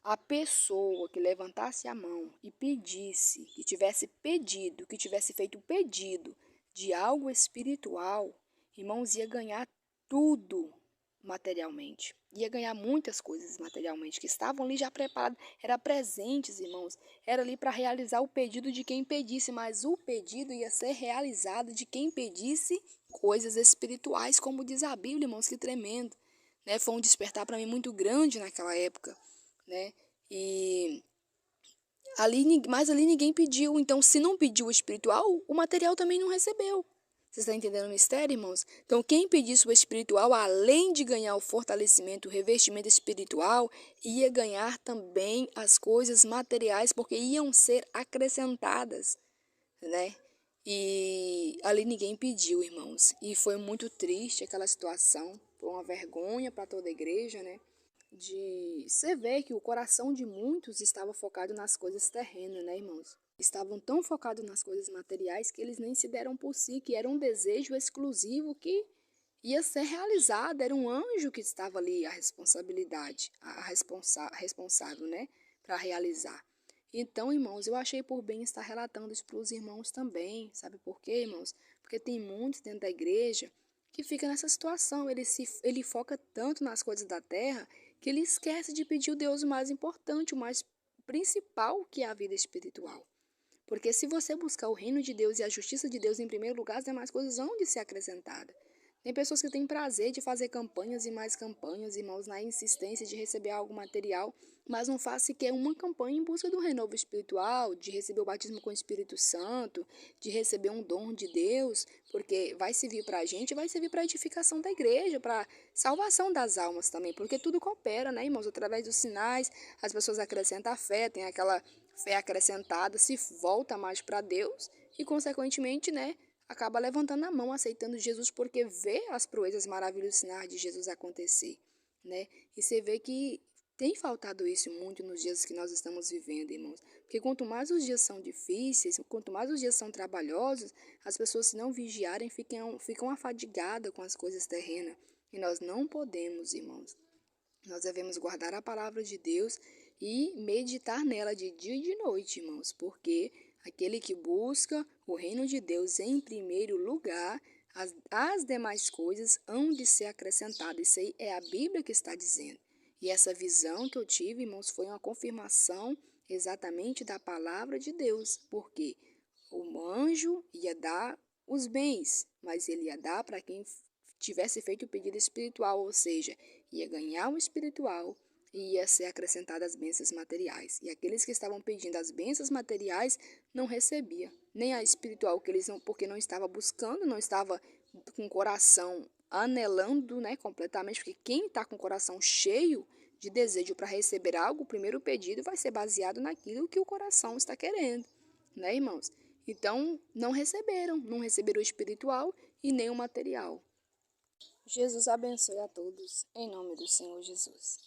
a pessoa que levantasse a mão e pedisse, que tivesse pedido, que tivesse feito o pedido de algo espiritual, irmãos, ia ganhar tudo materialmente. Ia ganhar muitas coisas materialmente, que estavam ali já preparadas, eram presentes, irmãos. Era ali para realizar o pedido de quem pedisse, mas o pedido ia ser realizado de quem pedisse coisas espirituais, como diz a Bíblia, irmãos, que tremendo. Né? Foi um despertar para mim muito grande naquela época, né? Mas ali ninguém pediu. Então, se não pediu o espiritual, o material também não recebeu. Vocês estão entendendo o mistério, irmãos? Então, quem pedisse o espiritual, além de ganhar o fortalecimento, o revestimento espiritual, ia ganhar também as coisas materiais, porque iam ser acrescentadas, né? E ali ninguém pediu, irmãos. E foi muito triste aquela situação. Foi uma vergonha para toda a igreja, né? De você ver que o coração de muitos estava focado nas coisas terrenas, né, irmãos? Estavam tão focados nas coisas materiais que eles nem se deram por si, que era um desejo exclusivo que ia ser realizado, era um anjo que estava ali a responsabilidade, responsável, né, para realizar. Então, irmãos, eu achei por bem estar relatando isso para os irmãos também. Sabe por quê, irmãos? Porque tem muitos dentro da igreja que fica nessa situação. Ele foca tanto nas coisas da terra que ele esquece de pedir o Deus o mais importante, o mais principal, que é a vida espiritual. Porque se você buscar o reino de Deus e a justiça de Deus em primeiro lugar, as demais coisas vão de ser acrescentadas. Tem pessoas que têm prazer de fazer campanhas e mais campanhas, irmãos, na insistência de receber algo material, mas não faz sequer uma campanha em busca do renovo espiritual, de receber o batismo com o Espírito Santo, de receber um dom de Deus, porque vai servir para a gente, vai servir para a edificação da igreja, para salvação das almas também, porque tudo coopera, né, irmãos? Através dos sinais, as pessoas acrescentam a fé, tem aquela fé acrescentada, se volta mais para Deus e, consequentemente, né, acaba levantando a mão, aceitando Jesus, porque vê as proezas maravilhosas sinais de Jesus acontecer, né? E você vê que tem faltado isso muito nos dias que nós estamos vivendo, irmãos. Porque quanto mais os dias são difíceis, quanto mais os dias são trabalhosos, as pessoas, se não vigiarem, ficam afadigadas com as coisas terrenas. E nós não podemos, irmãos. Nós devemos guardar a palavra de Deus e meditar nela de dia e de noite, irmãos, porque aquele que busca o reino de Deus em primeiro lugar, as demais coisas hão de ser acrescentadas. Isso aí é a Bíblia que está dizendo. E essa visão que eu tive, irmãos, foi uma confirmação exatamente da palavra de Deus, porque o anjo ia dar os bens, mas ele ia dar para quem tivesse feito o pedido espiritual, ou seja, ia ganhar o espiritual e ia ser acrescentadas as bênçãos materiais. E aqueles que estavam pedindo as bênçãos materiais não recebiam, nem a espiritual, porque não estava buscando, não estava com o coração anelando, né, completamente, porque quem está com o coração cheio de desejo para receber algo, o primeiro pedido vai ser baseado naquilo que o coração está querendo, né, irmãos? Então, não receberam o espiritual e nem o material. Jesus abençoe a todos, em nome do Senhor Jesus.